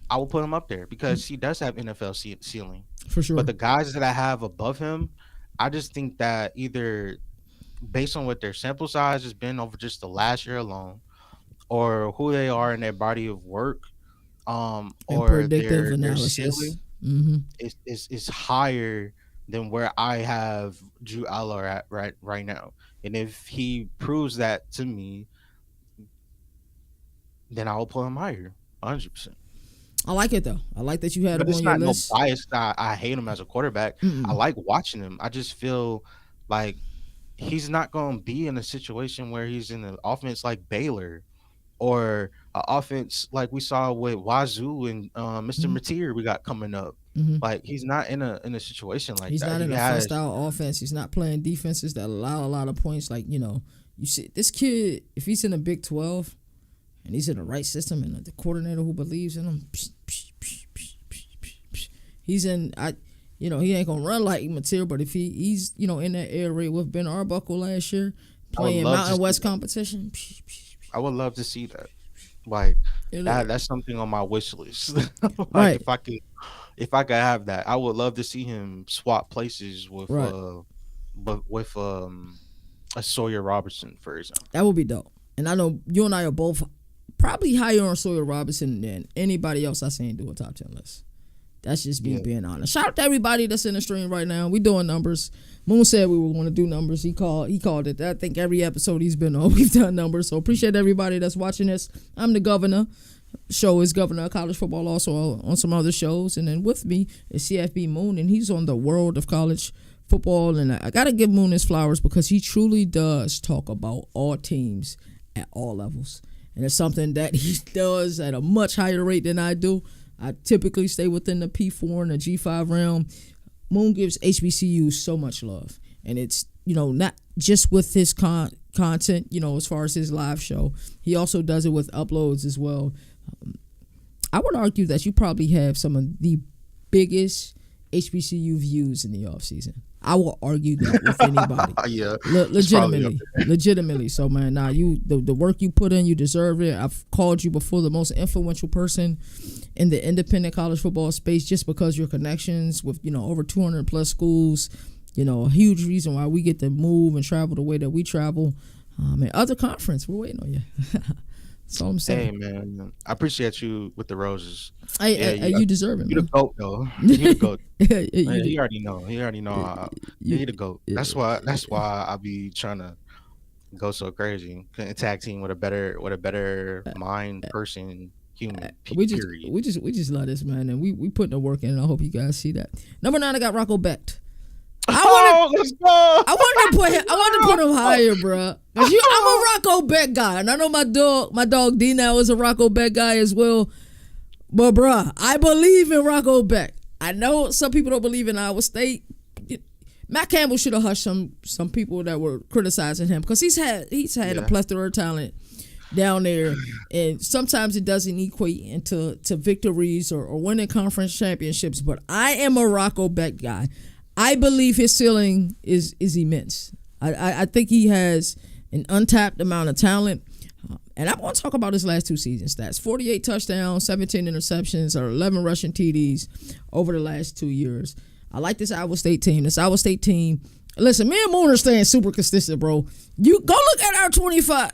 I will put him up there because he does have NFL ceiling. For sure. But the guys that I have above him, I just think that either based on what their sample size has been over just the last year alone, or who they are in their body of work, or predictive their analysis ceiling is higher than where I have Drew Aller at right now. And if he proves that to me, then I will put him higher, 100%. I like it though. I like that you had him on your list. It's not no bias. I hate him as a quarterback. I like watching him. I just feel like he's not going to be in a situation where he's in an offense like Baylor or an offense like we saw with Wazoo and Mr. Mateer we got coming up. Like, he's not in a situation like he's that. He's not in a fun-style offense. He's not playing defenses that allow a lot of points. Like, you see this kid, if he's in the Big 12 and he's in the right system and the coordinator who believes in him, he's in. He ain't gonna run like Mateer, but if he's in that air raid with Ben Arbuckle last year playing Mountain West competition, I would love to see that. Like, that's something on my wish list. Like, right. If I could have that, I would love to see him swap places with a Sawyer Robertson, for example. That would be dope. And I know you and I are both probably higher on Sawyer Robertson than anybody else I seen do a top 10 list. That's just me being honest. Shout out to everybody that's in the stream right now. We doing numbers. Moon said we were going to do numbers. He called it. I think every episode he's been on, we've done numbers. So appreciate everybody that's watching this. I'm the governor. Show is governor of college football, also on some other shows. And then with me is CFB Moon, and he's on the world of college football. And I got to give Moon his flowers because he truly does talk about all teams at all levels. And it's something that he does at a much higher rate than I do. I typically stay within the P4 and the G5 realm. Moon gives HBCU so much love. And it's, not just with his content, as far as his live show. He also does it with uploads as well. I would argue that you probably have some of the biggest HBCU views in the offseason. I will argue that with anybody. Yeah. Legitimately. So, man, the work you put in, you deserve it. I've called you before the most influential person in the independent college football space just because your connections with, over 200 plus schools, a huge reason why we get to move and travel the way that we travel. And other conference, we're waiting on you. That's all I'm saying. Hey, man, I appreciate you with the roses. You deserve it, man. You the GOAT, though. You the GOAT. Man, he already know. He the GOAT. That's why I be trying to go so crazy. Couldn't tag team with a better mind person, human. We just love this, man, and we putting the work in, and I hope you guys see that. Number 9, I got Rocco Becht. Let's go. I wanted to put him higher, bro. I'm a Rocco Becht guy, and I know my dog D now is a Rocco Becht guy as well. But, bro, I believe in Rocco Becht. I know some people don't believe in Iowa State. Matt Campbell should have hushed some people that were criticizing him because he's had a plethora of talent down there, and sometimes it doesn't equate into victories or winning conference championships. But I am a Rocco Becht guy. I believe his ceiling is immense. I think he has an untapped amount of talent. And I want to talk about his last 2 season stats. 48 touchdowns, 17 interceptions, or 11 rushing TDs over the last 2 years. I like this Iowa State team. This Iowa State team. Listen, me and Moon are staying super consistent, bro. You go look at our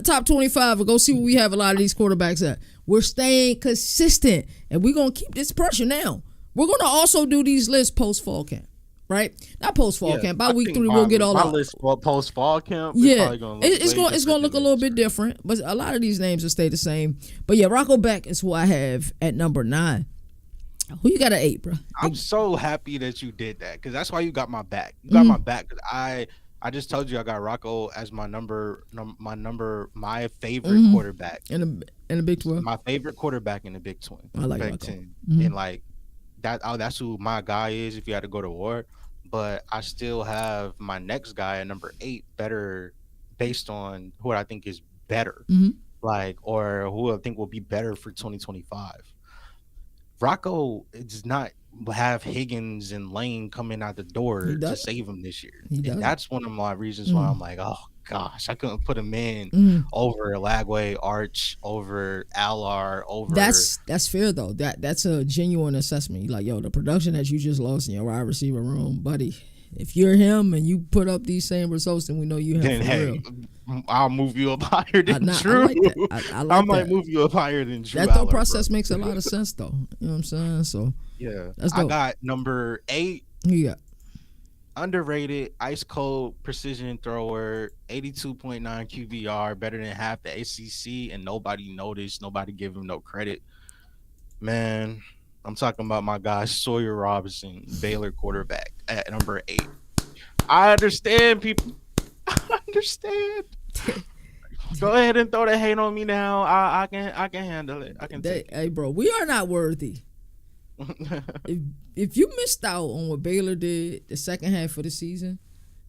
top 25 and go see where we have a lot of these quarterbacks at. We're staying consistent, and we're going to keep this pressure now. We're going to also do these lists post-fall camp, right? Not post-fall camp. By week 3, we'll get all our list post-fall camp. Yeah, it's going to look a little bit different, but a lot of these names will stay the same. But yeah, Rocco Beck is who I have at number 9. Who you got at 8, bro? I'm so happy that you did that because that's why you got my back. You got my back because I just told you I got Rocco as my favorite quarterback in the Big 12. My favorite quarterback in the Big 10. I like Big Rocco. 10. And like that. Oh, that's who my guy is. If you had to go to war, but I still have my next guy at number 8 better based on who I think is better, like or who I think will be better for 2025. Rocco does not have Higgins and Lane coming out the door to save him this year. And that's one of my reasons why I'm like, oh gosh, I couldn't put him in over Lagway, Arch, over Allar, over. That's fair though. That's a genuine assessment. You're like, yo, the production that you just lost in your wide receiver room, buddy. If you're him and you put up these same results, then we know you have then, for real. I'll move you up higher than Drew. I might move you up higher than Drew. That thought process makes a lot of sense, though. You know what I'm saying? So yeah, I got number 8. Yeah, underrated, ice cold precision thrower, 82.9 QBR, better than half the ACC, and nobody noticed. Nobody give him no credit. Man, I'm talking about my guy Sawyer Robinson, Baylor quarterback at number 8. I understand, people. I understand. Go ahead and throw the hate on me now. I can handle it. I can take it. Hey, bro, we are not worthy. if you missed out on what Baylor did the second half of the season,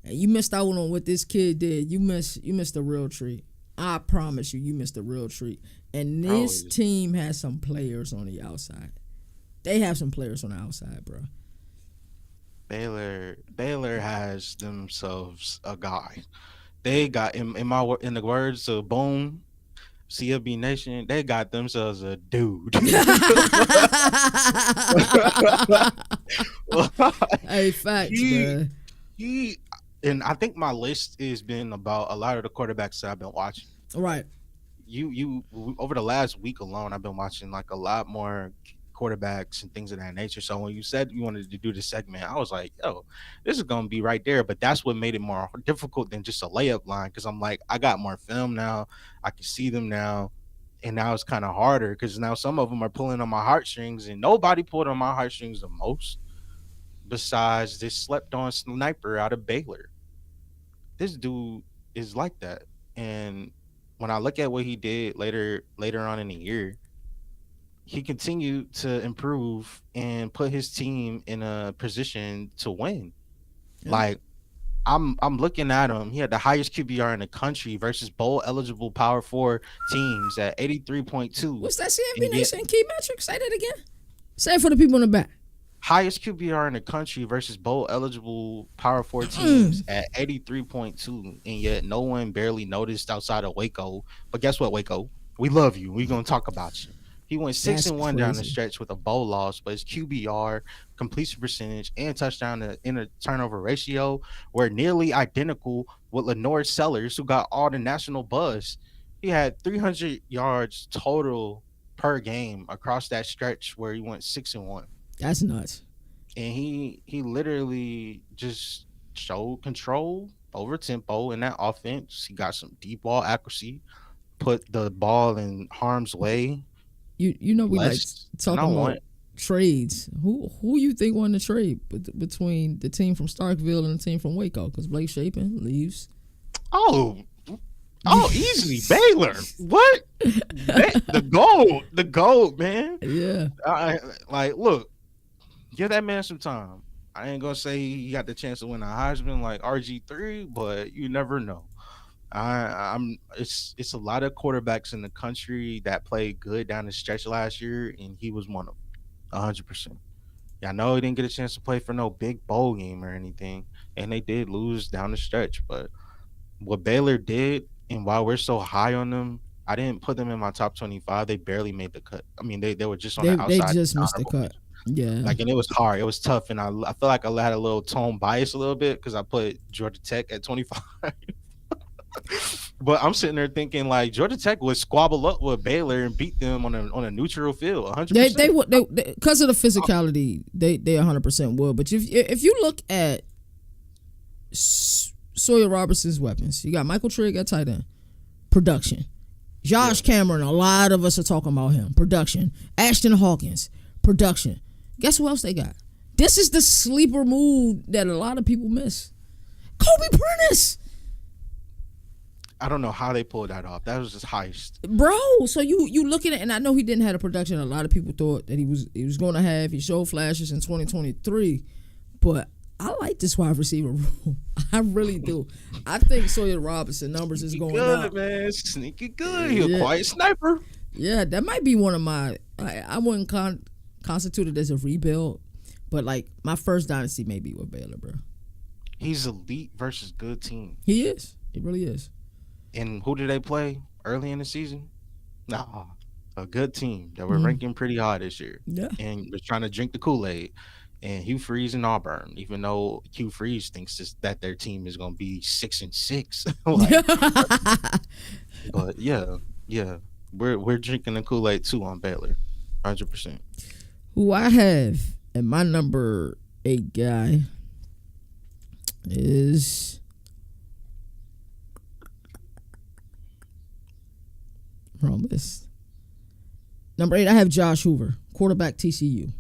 and you missed out on what this kid did, you missed a real treat. I promise you missed a real treat. And this team has some players on the outside. They have some players on the outside, bro. Baylor has themselves a guy. They got in the words of Boom, CFB Nation, they got themselves a dude. Hey, facts, man. And I think my list has been about a lot of the quarterbacks that I've been watching. Right. You over the last week alone, I've been watching like a lot more quarterbacks and things of that nature. So when you said you wanted to do this segment, I was like, yo, this is gonna be right there. But that's what made it more difficult than just a layup line, because I'm like, I got more film now, I can see them now, and now it's kind of harder because now some of them are pulling on my heartstrings, and nobody pulled on my heartstrings the most besides this slept on sniper out of Baylor. This dude is like that. And when I look at what he did later on in the year, he continued to improve and put his team in a position to win. Yeah. Like I'm looking at him. He had the highest QBR in the country versus bowl eligible Power 4 teams at 83.2. What's that CFB Nation key metric? Say that again. Say it for the people in the back. Highest QBR in the country versus bowl eligible Power 4 teams at 83.2, and yet no one barely noticed outside of Waco. But guess what, Waco? We love you. We're gonna talk about you. He went 6-1 down the stretch with a bowl loss, but his QBR, completion percentage, and touchdown to inter turnover ratio were nearly identical with Lenore Sellers, who got all the national buzz. He had 300 yards total per game across that stretch where he went 6-1. That's nuts. And he literally just showed control over tempo in that offense. He got some deep ball accuracy, put the ball in harm's way. You know we like talking about trades. Who you think won the trade between the team from Starkville and the team from Waco? Because Blake Shapen leaves. Oh, easily Baylor. What? The gold, man. Yeah. Look, give that man some time. I ain't gonna say he got the chance to win a Heisman like RG3, but you never know. It's a lot of quarterbacks in the country that played good down the stretch last year, and he was one of them, 100%. Yeah, I know he didn't get a chance to play for no big bowl game or anything, and they did lose down the stretch. But what Baylor did, and why we're so high on them, I didn't put them in my top 25. They barely made the cut. I mean, they were just on the outside. They just missed the cut. Yeah. Like, and it was hard. It was tough, and I feel like I had a little tone bias a little bit because I put Georgia Tech at 25. But I'm sitting there thinking like Georgia Tech would squabble up with Baylor and beat them on a neutral field, 100%. They would because of the physicality. They 100% would. But if you look at Sawyer Robertson's weapons, you got Michael Trigg at tight end, production. Josh Cameron, a lot of us are talking about him, production. Ashton Hawkins, production. Guess who else they got? This is the sleeper move that a lot of people miss. Kobe Prentice. I don't know how they pulled that off. That was just heist, bro. So you looking at, and I know he didn't have a production a lot of people thought that he was going to have. He showed flashes in 2023, but I like this wide receiver room. I really do. I think Sawyer Robinson numbers is going good, up. Man, sneaky good. He's a quiet sniper. Yeah, that might be one of my. I wouldn't constitute it as a rebuild, but like my first dynasty may be with Baylor, bro. He's elite versus good team. He is. He really is. And who did they play early in the season? Nah, a good team that were ranking pretty high this year. Yeah. And was trying to drink the Kool-Aid. And Hugh Freeze and Auburn, even though Hugh Freeze thinks that their team is going to be 6-6. But yeah, we're drinking the Kool-Aid too on Baylor, 100%. Who I have and my number 8 guy is wrong list. Number 8, I have Josh Hoover, quarterback TCU.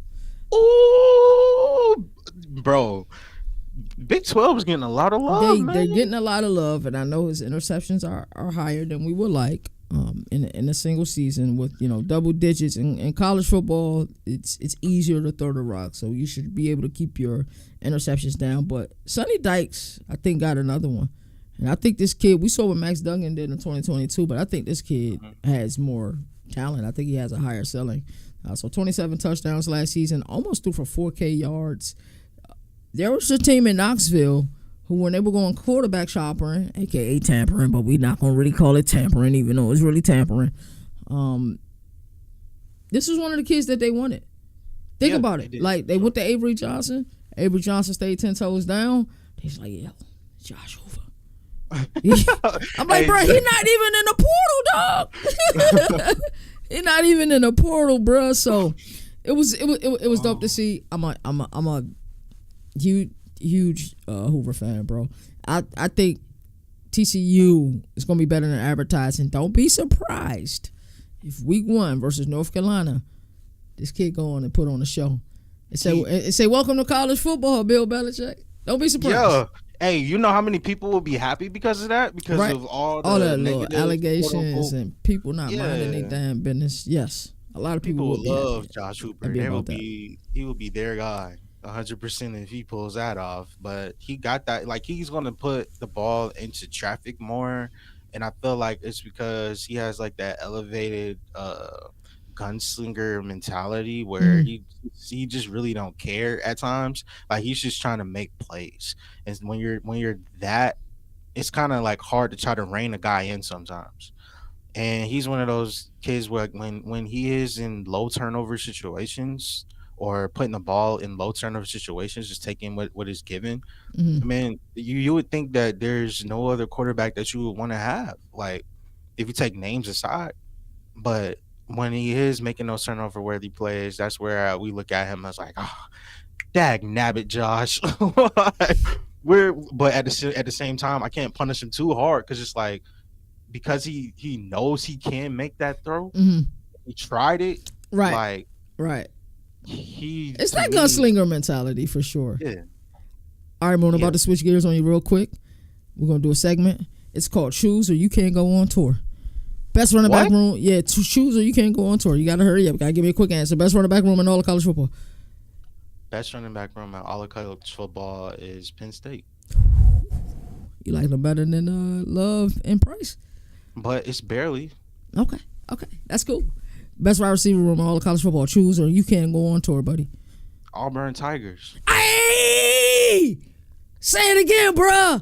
Oh, bro. Big 12 is getting a lot of love, They're getting a lot of love, and I know his interceptions are higher than we would like in a single season with, double digits. In college football, it's easier to throw the rock, so you should be able to keep your interceptions down. But Sonny Dykes, I think, got another one. And I think this kid, we saw what Max Duggan did in 2022, but I think this kid has more talent. I think he has a higher ceiling. So 27 touchdowns last season, almost threw for 4K yards. There was a team in Knoxville who, when they were going quarterback shopping, a.k.a. tampering, but we're not going to really call it tampering, even though it's really tampering. This was one of the kids that they wanted. Think about it. Like, they went to Avery Johnson. Avery Johnson stayed 10 toes down. He's like, yo, Josh Hoover. I'm like, bro, he's not even in the portal, dog. He's not even in the portal, bro. So it was dope to see. I'm a huge Hoover fan, bro. I think TCU is gonna be better than advertising. Don't be surprised if week 1 versus North Carolina, this kid go on and put on a show. It say welcome to college football, Bill Belichick. Don't be surprised. Yeah. Hey, you know how many people will be happy because of that? Because of all the little allegations and people not minding their damn business. Yes, a lot of people would love Josh Hooper. He will be their guy 100% if he pulls that off. But he got that. Like, he's going to put the ball into traffic more, and I feel like it's because he has like that elevated gunslinger mentality where he just really don't care at times. Like, he's just trying to make plays, and when you're that, it's kind of like hard to try to rein a guy in sometimes. And he's one of those kids where when he is in low turnover situations or putting the ball in low turnover situations, just taking what is given, I mean, you would think that there's no other quarterback that you would want to have, like, if you take names aside. But when he is making those turnover worthy plays, that's where we look at him as like, dag nabbit, Josh. But at the same time, I can't punish him too hard because it's like, because he knows he can make that throw. He tried it, right? It's that gunslinger mentality for sure. Yeah. All right, man, I'm about to switch gears on you real quick. We're gonna do a segment. It's called Choose or You Can't Go on Tour. Best running back room, choose or you can't go on tour. You gotta hurry up. Gotta give me a quick answer. Best running back room in all of college football. Best running back room in all of college football is Penn State. You like them better than Love and Price? But it's barely. Okay, that's cool. Best wide receiver room in all of college football. Choose or you can't go on tour, buddy. Auburn Tigers. Hey, say it again, bruh.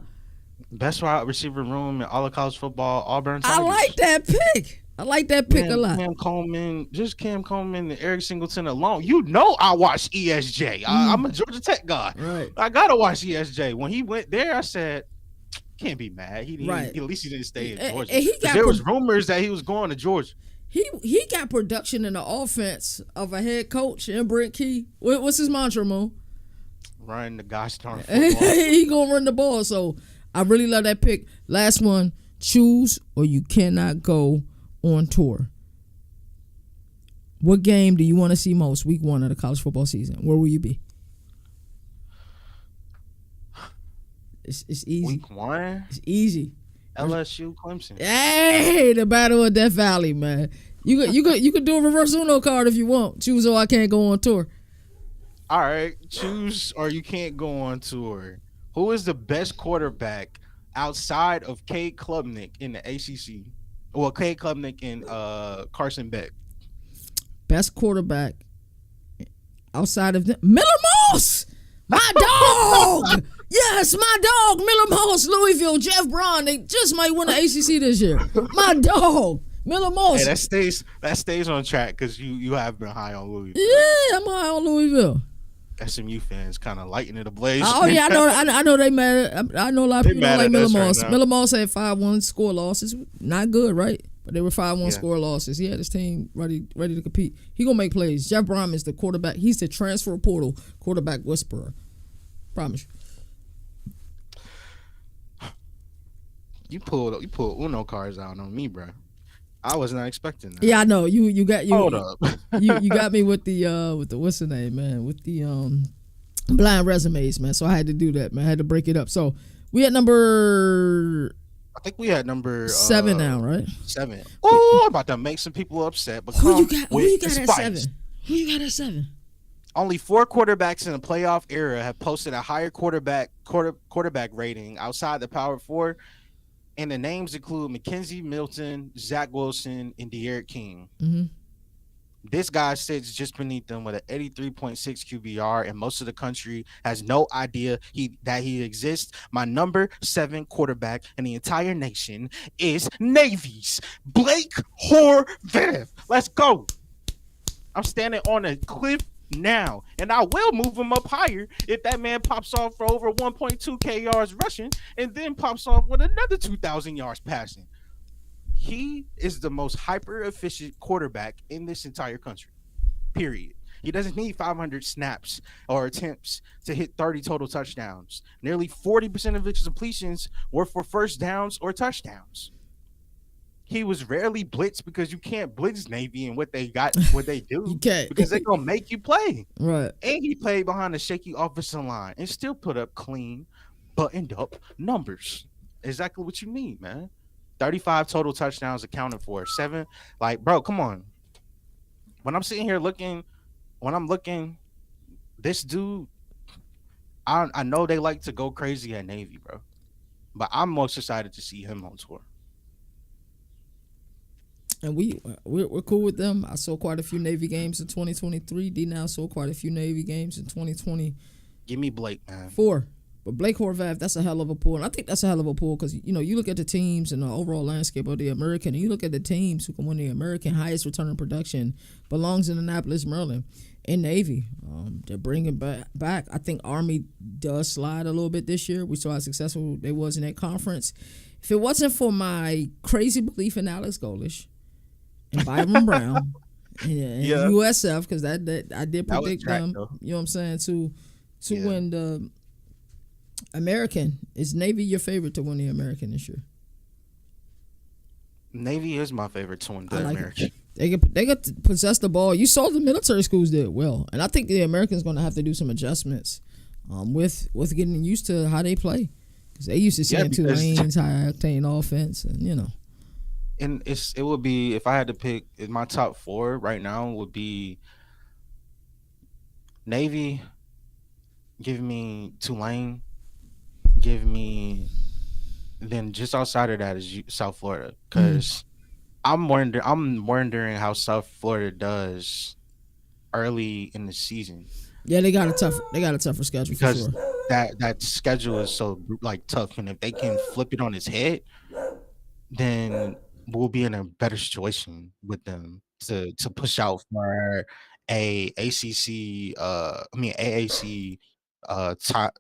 Best wide receiver room in all of college football, Auburn Tigers. I like that pick. I like that pick a Man, lot. Cam Coleman and Eric Singleton alone. You know I watch ESJ. I'm a Georgia Tech guy. Right. I gotta watch ESJ. When he went there, I said, can't be mad. Right. At least he didn't stay in Georgia. And There was rumors that he was going to Georgia. He got production in the offense of a head coach and Brent Key. What's his mantra, Mo? Run the gosh darn football. He gonna run the ball. So I really love that pick. Last one, choose or you cannot go on tour. What game do you want to see most week 1 of the college football season? Where will you be? It's easy. Week 1? It's easy. LSU, Clemson. Hey, the Battle of Death Valley, man. You could do a reverse Uno card if you want. Choose or I can't go on tour. All right, choose or you can't go on tour. Who is the best quarterback outside of Cade Klubnik in the ACC? Well, Cade Klubnik and Carson Beck. Best quarterback outside of Miller Moss, my dog. Yes, my dog, Miller Moss, Louisville, Jeff Braun. They just might win the ACC this year. My dog, Miller Moss. Hey, that stays on track because you have been high on Louisville. Yeah, I'm high on Louisville. SMU fans kind of lighting it ablaze. Oh yeah, I know they mad. I know a lot of people don't like Miller Moss. Right Miller Moss had 5-1 score losses. Not good, right? But they were 5-1 score losses. He had his team ready to compete. He gonna make plays. Jeff Brom is the quarterback. He's the transfer portal quarterback whisperer. Promise you. You pulled Uno cards out on me, bro. I was not expecting that. Yeah, I know. You got Hold up. you got me with the what's the name, man? With the blind resumes, man. So I had to do that, man. I had to break it up. So we had number. I think we had number 7 now, right? 7. Oh, I'm about to make some people upset. But who you got at 7? Who you got at 7? Only 4 quarterbacks in the playoff era have posted a higher quarterback rating outside the Power 4. And the names include Mackenzie Milton, Zach Wilson, and De'Aaron King. Mm-hmm. This guy sits just beneath them with an 83.6 QBR, and most of the country has no idea that he exists. My number 7 quarterback in the entire nation is Navy's Blake Horvath. Let's go. I'm standing on a cliff now, and I will move him up higher if that man pops off for over 1.2K yards rushing and then pops off with another 2,000 yards passing. He is the most hyper-efficient quarterback in this entire country, period. He doesn't need 500 snaps or attempts to hit 30 total touchdowns. Nearly 40% of his completions were for first downs or touchdowns. He was rarely blitzed because you can't blitz Navy and what they do. You can't. Because they're going to make you play. Right. And he played behind a shaky offensive line and still put up clean, buttoned up numbers. Exactly what you need, man. 35 total touchdowns accounted for. 7. Like, bro, come on. When I'm sitting here looking, this dude, I know they like to go crazy at Navy, bro. But I'm most excited to see him on tour. And we're cool with them. I saw quite a few Navy games in 2023. D now saw quite a few Navy games in 2020. Give me Blake, man. 4. But Blake Horvath, that's a hell of a pull. And I think that's a hell of a pull because, you look at the teams and the overall landscape of the American, and you look at the teams who can win the American highest return on production belongs in Annapolis, Maryland, and Navy. They're bringing back. I think Army does slide a little bit this year. We saw how successful they was in that conference. If it wasn't for my crazy belief in Alex Golish and Byron Brown and USF, because that I did predict them, you know what I'm saying, to win the American. Is Navy your favorite to win the American this year? Navy is my favorite to win the American. They get to possess the ball. You saw the military schools did well, and I think the Americans going to have to do some adjustments with getting used to how they play, because they used to seeing 2 lanes, high octane offense, and And it would be, if I had to pick, my top 4 right now would be Navy. Give me Tulane. Give me, then just outside of that is South Florida, because I'm wondering how South Florida does early in the season. Yeah, they got a tougher schedule because for sure. that schedule is so tough, and if they can flip it on its head, then we'll be in a better situation with them to push out for a ACC, I mean AAC, top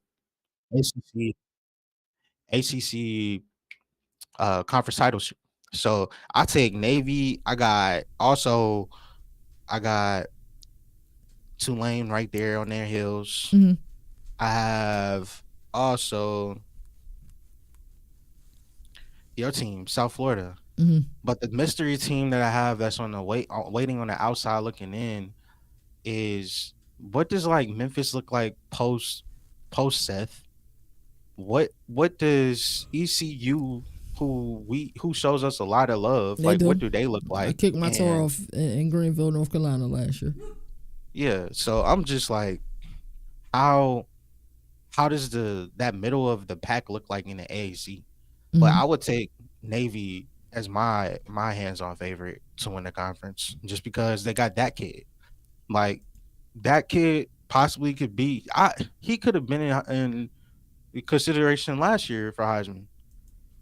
ACC ACC conference titles. So I take Navy. I got Tulane right there on their heels. Mm-hmm. I have also your team, South Florida. Mm-hmm. But the mystery team that I have that's on the waiting on the outside looking in is what does like Memphis look like post Seth? What does ECU who shows us a lot of love, They like what do. do they look I like? kicked my toe And off in Greenville, North Carolina last year. yeah, so I'm just like how how does the that middle of the pack look like in the AAC? But Mm-hmm. I would take Navy as my hands-on favorite to win the conference just because they got that kid. Like that kid possibly could be he could have been in consideration last year for Heisman.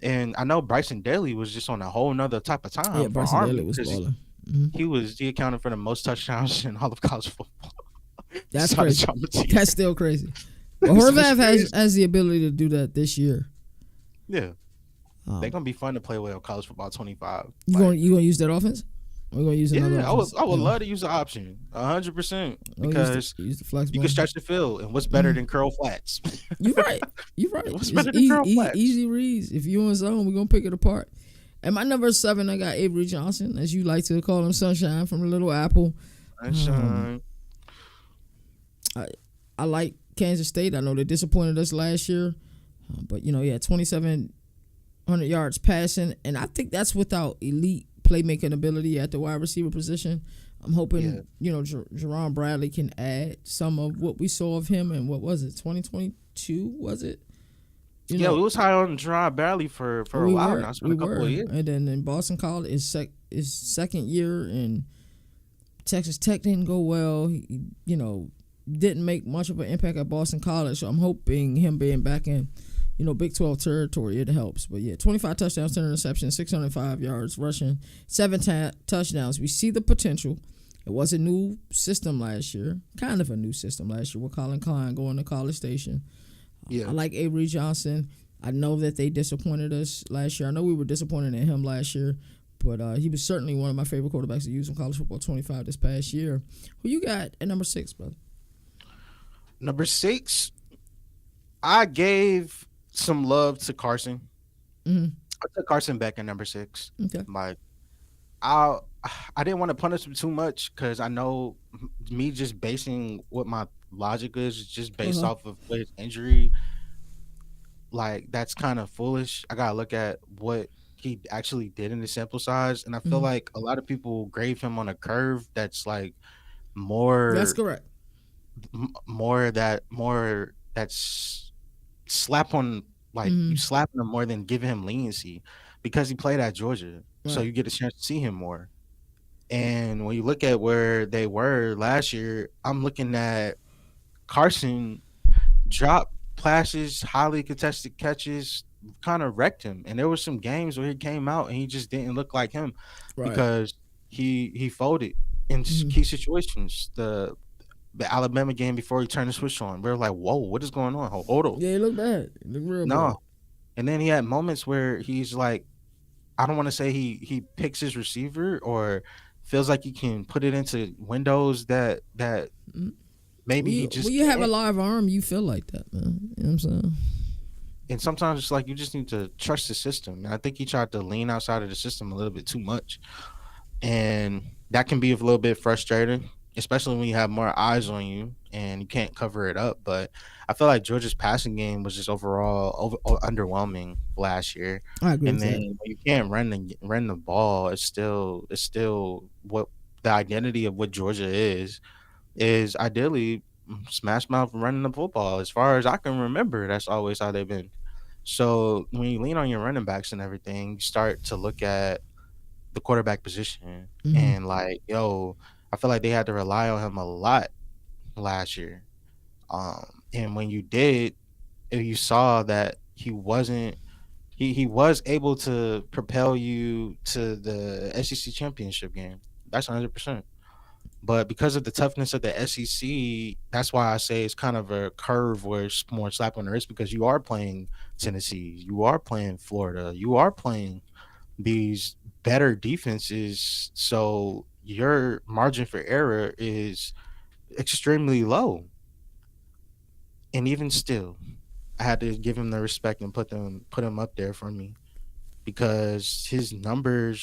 And I know Bryson Daly was just on a whole nother type of Yeah, time for Bryson Daly Army was because balling. Mm-hmm. he accounted for the most touchdowns in all of college football. That's Sorry, crazy. John Mateer. That's still crazy. But That's Horvath has crazy. has the ability to do that this year. Yeah, they're Um, gonna be fun to play with on college football 25. you gonna use that offense? Or you gonna use another Yeah, offense? I would love to use the option 100% Or use because use the flex you can ball. stretch the field, and what's better Mm-hmm. than curl flats? You right. You right. What's It's better than curl flats? easy reads. If you in zone, we're gonna pick it apart. And my number 7, I got Avery Johnson, as you like to call him, Sunshine from the Little Apple. Um, Sunshine. I I like Kansas State. I know they disappointed us last year, but yeah, 2,700 yards passing, and I think that's without elite playmaking ability at the wide receiver position. I'm hoping Jerron Bradley can add some of what we saw of him in what was it, 2022? Was it? Yeah, we was high on Gerard Barley for a while now. It's been We a couple of were, years. and then in Boston College is second year, and Texas Tech didn't go well. He, didn't make much of an impact at Boston College, so I'm hoping him being back in, Big 12 territory, it helps. But yeah, 25 touchdowns, 10 interceptions, 605 yards rushing, 7 touchdowns. We see the potential. It was a new system last year, kind of a new system last year with Colin Klein going to College Station. Yeah, I like Avery Johnson. I know that they disappointed us last year. I know we were disappointed in him last year, but he was certainly one of my favorite quarterbacks to use in college football 25 this past year. Who you got at number 6, brother? number 6. I gave some love to Carson. Mm-hmm. I took Carson back at number 6. Okay. Like I I didn't want to punish him too much because I know me just basing what my logic is just based Uh-huh. off of his injury. Like that's kind of foolish. I gotta look at what he actually did in the sample size, and I feel Mm-hmm. like a lot of people grave him on a curve that's like That's more, correct. more that's slap on like you Mm-hmm. slapping him more than giving him leniency because he played at Georgia, so Right. you get a chance to see him more. And when you look at where they were last year, I'm looking at Carson drop passes, highly contested catches, kind of wrecked him. And there were some games where he came out and he just didn't look like him Right. because he folded in Mm-hmm. key situations. The Alabama game before he turned the switch on, we were like, "Whoa, what is going on? Hold on, Yeah, he looked bad. He looked real bad. no." And then he had moments where he's like, I don't want to say he picks his receiver or feels like he can put it into windows that Mm-hmm. maybe he When just you have a can't. live arm, you feel like that, man. You know what I'm saying? And sometimes it's like you just need to trust the system. And I think he tried to lean outside of the system a little bit too much. And that can be a little bit frustrating, especially when you have more eyes on you and you can't cover it up. But I feel like Georgia's passing game was just overall underwhelming last year. I agree And with then that. when you can't run the ball, it's still what the identity of what Georgia is ideally smash mouth running the football. As far as I can remember, that's always how they've been. So when you lean on your running backs and everything, you start to look at the quarterback position Mm-hmm. and like, yo, I feel like they had to rely on him a lot last year. And when you did, you saw that he was able to propel you to the SEC championship game. That's 100%. But because of the toughness of the SEC, that's why I say it's kind of a curve where it's more slap on the wrist because you are playing Tennessee, you are playing Florida, you are playing these better defenses. So your margin for error is extremely low. And even still, I had to give him the respect and put him up there for me because Yeah,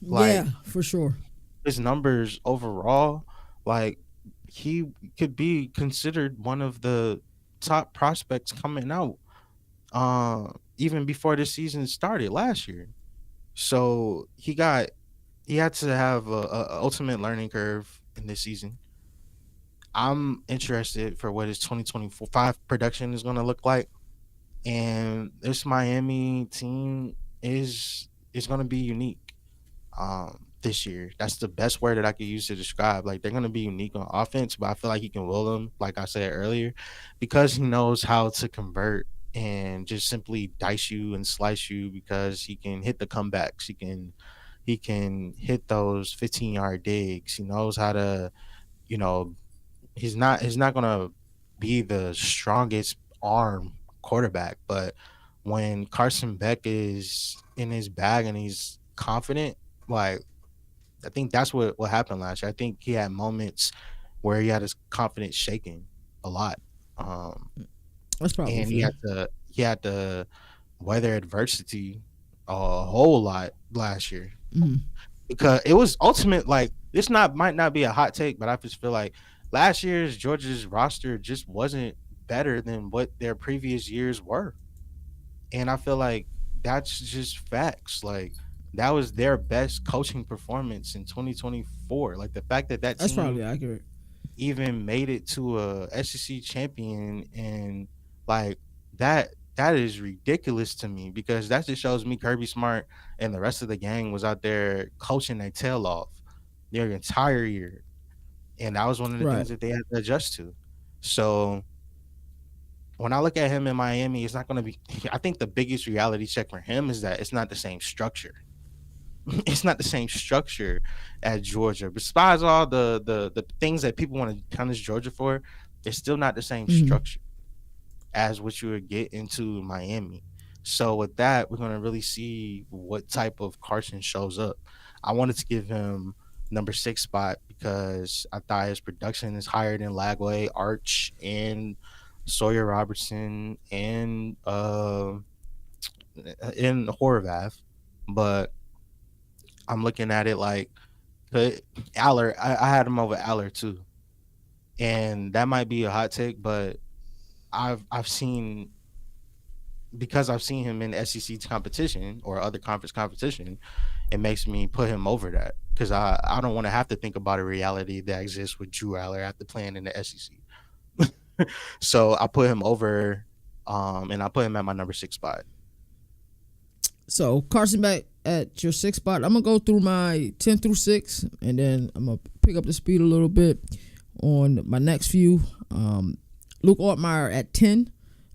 like for sure. his numbers overall, like he could be considered one of the top prospects coming out even before the season started last year. So he had to have a ultimate learning curve in this season. I'm interested for what his 2025 production is going to look like, and this Miami team is going to be unique this year. That's the best word that I could use to describe. Like they're going to be unique on offense, but I feel like he can will them, like I said earlier, because he knows how to convert and just simply dice you and slice you because he can hit the comebacks. He can hit those 15-yard digs. He knows how to, you know, he's not gonna be the strongest arm quarterback, but when Carson Beck is in his bag and he's confident, like I think that's what happened last year. I think he had moments where he had his confidence shaken a lot. Um That's probably and fair. he had to weather adversity a whole lot last year because it was ultimate. Like this not might not be a hot take, but I just feel like last year's Georgia's roster just wasn't better than what their previous years were, and I feel like that's just facts. Like that was their best coaching performance in 2024. Like the fact that that That's team probably accurate. even made it to a SEC champion and like that is ridiculous to me because that just shows me Kirby Smart and the rest of the gang was out there coaching their tail off their entire year. And that was one of the Right. things that they had to adjust to. So when I look at him in Miami, it's not going to be. I think the biggest reality check for him is that it's not the same structure. It's not the same structure at Georgia. Besides all the things that people want to punish Georgia for, it's still not the same structure as what you would get into Miami. So with that, we're gonna really see what type of Carson shows up. I wanted to give him number 6 spot because I thought his production is higher than Lagway, Arch, and Sawyer Robertson and Horvath. But I'm looking at it like Aller. I had him over Aller too, and that might be a hot take, but I've seen because I've seen him in SEC competition or other conference competition, it makes me put him over that because I don't want to have to think about a reality that exists with Drew Aller after playing in the SEC. So I put him over, and I put him at my number 6 spot. So Carson back at your 6th spot. I'm gonna go through my 10 through 6, and then I'm gonna pick up the speed a little bit on my next few. Luke Altmaier at 10.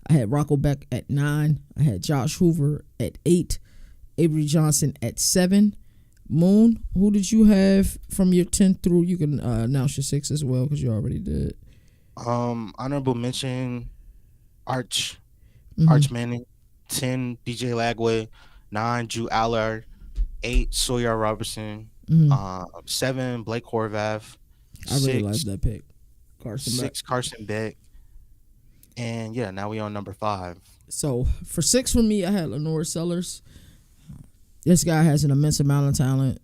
I had Rocco Beck at 9. I had Josh Hoover at 8. Avery Johnson at 7. Moon, who did you have from your 10 through? You can announce your 6 as well because you already did. Honorable mention, Arch Mm-hmm. Arch Manning. 10, DJ Lagway. 9, Drew Aller. 8, Sawyer Robertson. Mm-hmm. 7, Blake Horvath. I really like 6, that pick. Carson Beck. Carson Beck. And yeah, now we on number 5. So for 6 for me, I had Lenore Sellers. This guy has an immense amount of talent.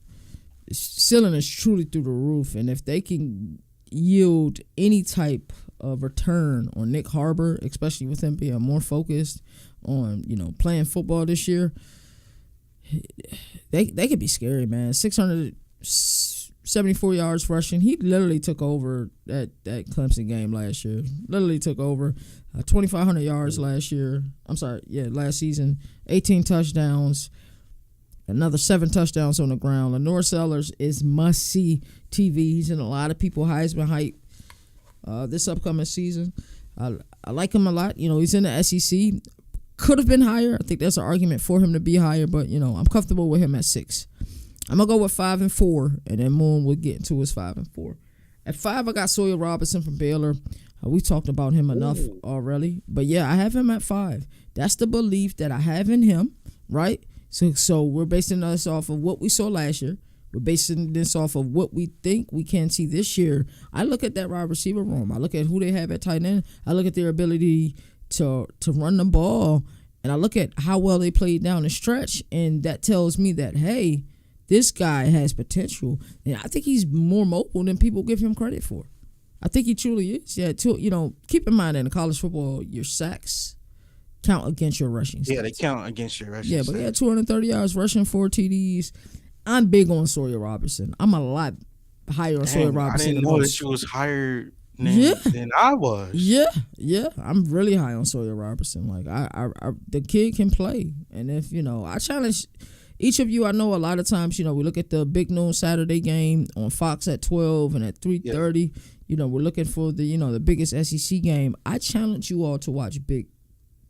His ceiling is truly through the roof, and if they can yield any type of return on Nick Harbor, especially with him being more focused on playing football this year, they could be scary, man. 674 yards rushing. He literally took over that Clemson game last year. Literally took over 2,500 yards last year. Last season. 18 touchdowns. Another 7 touchdowns on the ground. Lenore Sellers is must-see TV. He's in a lot of people Heisman hype this upcoming season. I like him a lot. He's in the SEC. Could have been higher. I think there's an argument for him to be higher, but I'm comfortable with him at 6. I'm gonna go with 5 and 4, and then Moon will get into his 5 and 4. At 5, I got Sawyer Robertson from Baylor. We talked about him enough already, but yeah, I have him at 5. That's the belief that I have in him, right? So we're basing this off of what we saw last year. We're basing this off of what we think we can see this year. I look at that wide receiver room. I look at who they have at tight end. I look at their ability to run the ball, and I look at how well they played down the stretch, and that tells me that, hey, this guy has potential, and I think he's more mobile than people give him credit for. I think he truly is. Yeah, keep in mind that in college football, your sacks count against your rushing stats. Yeah, they count against your rushing stats. But he had 230 yards rushing, 4 TDs. I'm big on Sawyer Robertson. I'm a lot higher on Sawyer Robertson. I didn't know that you was higher than I was. Yeah. I'm really high on Sawyer Robertson. Like the kid can play, and if I challenge each of you. I know a lot of times, we look at the big noon Saturday game on Fox at 12 and at 3:30. We're looking for the biggest SEC game. I challenge you all to watch Big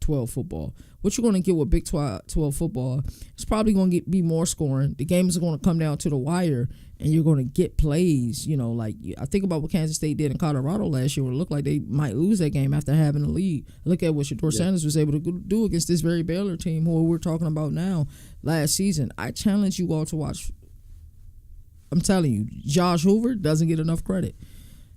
12 football. What you're going to get with Big 12 football is probably going to be more scoring. The games are going to come down to the wire, and you're going to get plays. Like I think about what Kansas State did in Colorado last year, where it looked like they might lose that game after having a lead. Look at what Shedeur Sanders was able to do against this very Baylor team, who we're talking about now, last season. I challenge you all to watch. I'm telling you, Josh Hoover doesn't get enough credit.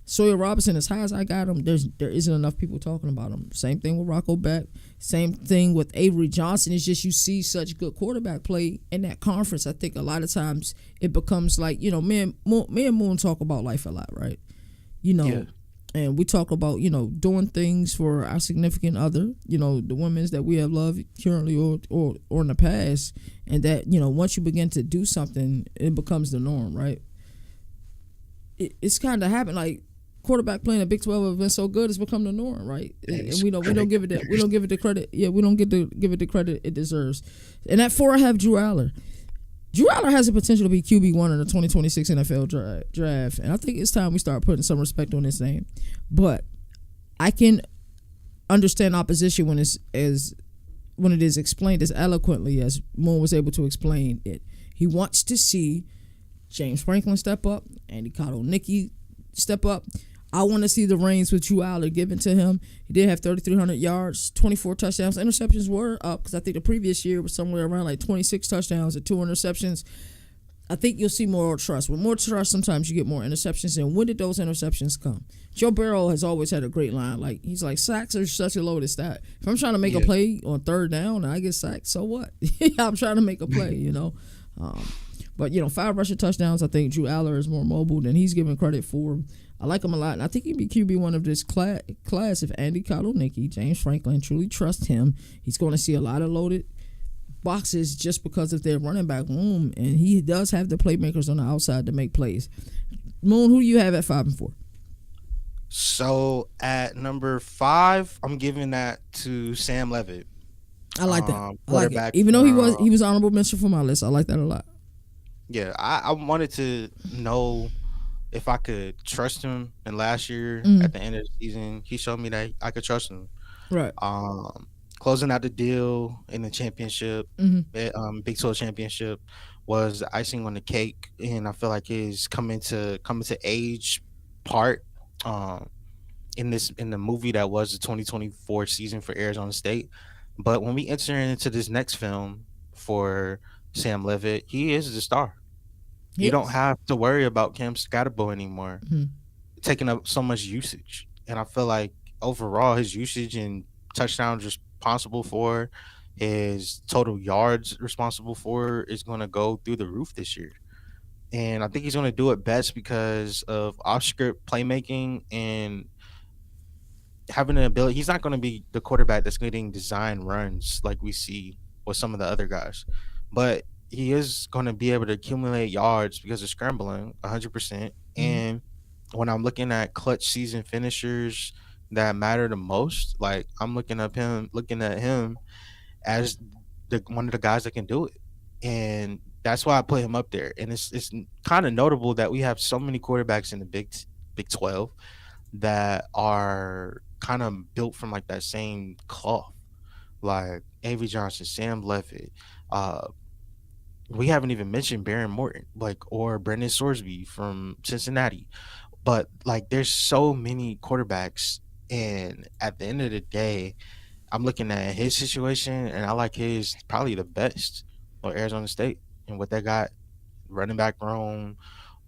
Sawyer Robertson, as high as I got him, there isn't enough people talking about him. Same thing with Rocco Beck. Same thing with Avery Johnson. It's just you see such good quarterback play in that conference. I think a lot of times it becomes like, me and Moon talk about life a lot, right? And we talk about, doing things for our significant other, the women that we have loved currently or in the past. And that, once you begin to do something, it becomes the norm, right? It's kind of happened like, quarterback playing at Big 12 have been so good, it's become the norm, right? And we don't give it the credit. Yeah, we don't give it the credit it deserves. And at 4, I have Drew Aller. Drew Aller has the potential to be QB1 in the 2026 NFL draft, and I think it's time we start putting some respect on his name. But I can understand opposition when it is explained as eloquently as Moon was able to explain it. He wants to see James Franklin step up, Andy Cottle-Nicky step up. I want to see the reins with Drew Aller given to him. He did have 3,300 yards, 24 touchdowns. Interceptions were up because I think the previous year was somewhere around like 26 touchdowns and 2 interceptions. I think you'll see more trust. With more trust, sometimes you get more interceptions. And when did those interceptions come? Joe Burrow has always had a great line. Like he's like, sacks are such a loaded stat. If I'm trying to make a play on 3rd down and I get sacked, so what? I'm trying to make a play, But 5 rushing touchdowns. I think Drew Aller is more mobile than he's given credit for. I like him a lot, and I think he'd be QB1 of this class if Andy Cottle-Nicky, James Franklin truly trust him. He's going to see a lot of loaded boxes just because of their running back room, and he does have the playmakers on the outside to make plays. Moon, who do you have at 5 and 4? So at number 5, I'm giving that to Sam Levitt. I like that. I like it. Even though he was honorable mention for my list, I like that a lot. Yeah, I wanted to know if I could trust him. And last year, at the end of the season, he showed me that I could trust him. Right. Closing out the deal in the championship, Big 12 championship, was icing on the cake, and I feel like his coming to age part in the movie that was the 2024 season for Arizona State. But when we enter into this next film for Sam Levitt, he is the star. You don't have to worry about Cam Scatterbo anymore taking up so much usage. And I feel like overall his usage and touchdowns responsible for, his total yards responsible for, is going to go through the roof this year. And I think he's going to do it best because of off-script playmaking and having an ability. He's not going to be the quarterback that's getting design runs like we see with some of the other guys. But he is going to be able to accumulate yards because of scrambling 100%. And when I'm looking at clutch season finishers that matter the most, like I'm looking at him as one of the guys that can do it. And that's why I put him up there. And it's kind of notable that we have so many quarterbacks in the Big 12 that are kind of built from like that same cloth. like Avery Johnson, Sam Levitt. Uh, we haven't even mentioned Baron Morton, like, or Brendan Sorsby from Cincinnati. But like, there's so many quarterbacks, and at the end of the day, I'm looking at his situation, and I like his probably the best or Arizona State and what they got running back room,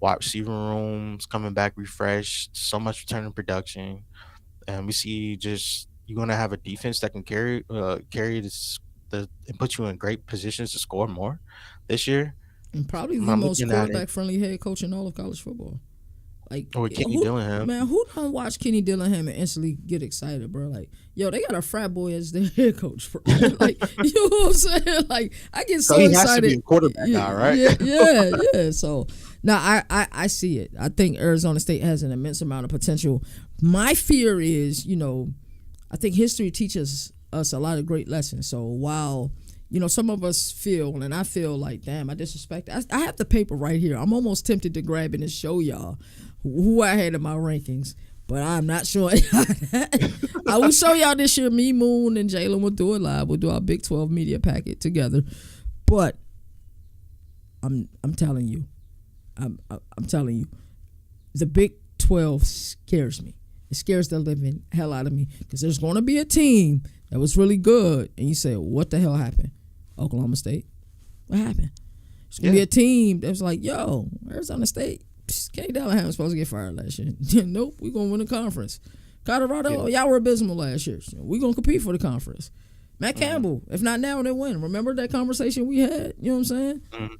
wide receiver rooms coming back refreshed, so much returning production, and we see just you're gonna have a defense that can carry and put you in great positions to score more this year. And probably the I'm most looking at it quarterback friendly head coach in all of college football. Like, with Kenny who, Dillingham. man, who don't watch Kenny Dillingham and instantly get excited, bro? Like, yo, they got a frat boy as their head coach, bro. Like, you know what I'm saying? Like, I get so So he excited. has to be a quarterback yeah, guy, right? yeah. So now I see it. I think Arizona State has an immense amount of potential. My fear is, I think history teaches us a lot of great lessons. So while some of us feel, and I feel like, damn, I disrespect. I have the paper right here. I'm almost tempted to grab it and show y'all who I had in my rankings, but I'm not showing y'all that. I will show y'all this year. Me, Moon, and Jalen will do it live. We'll do our Big 12 media packet together. But I'm telling you, I'm telling you, the Big 12 scares me. It scares the living hell out of me, because there's going to be a team that was really good, and you say, what the hell happened? Oklahoma State. What happened? There's going to be a team that was like, yo, Arizona State, Kenny Dillingham was supposed to get fired last year. Nope, we're going to win the conference. Colorado, y'all were abysmal last year. We're going to compete for the conference. Matt Campbell, if not now, they win. Remember that conversation we had? You know what I'm saying? Mm-hmm.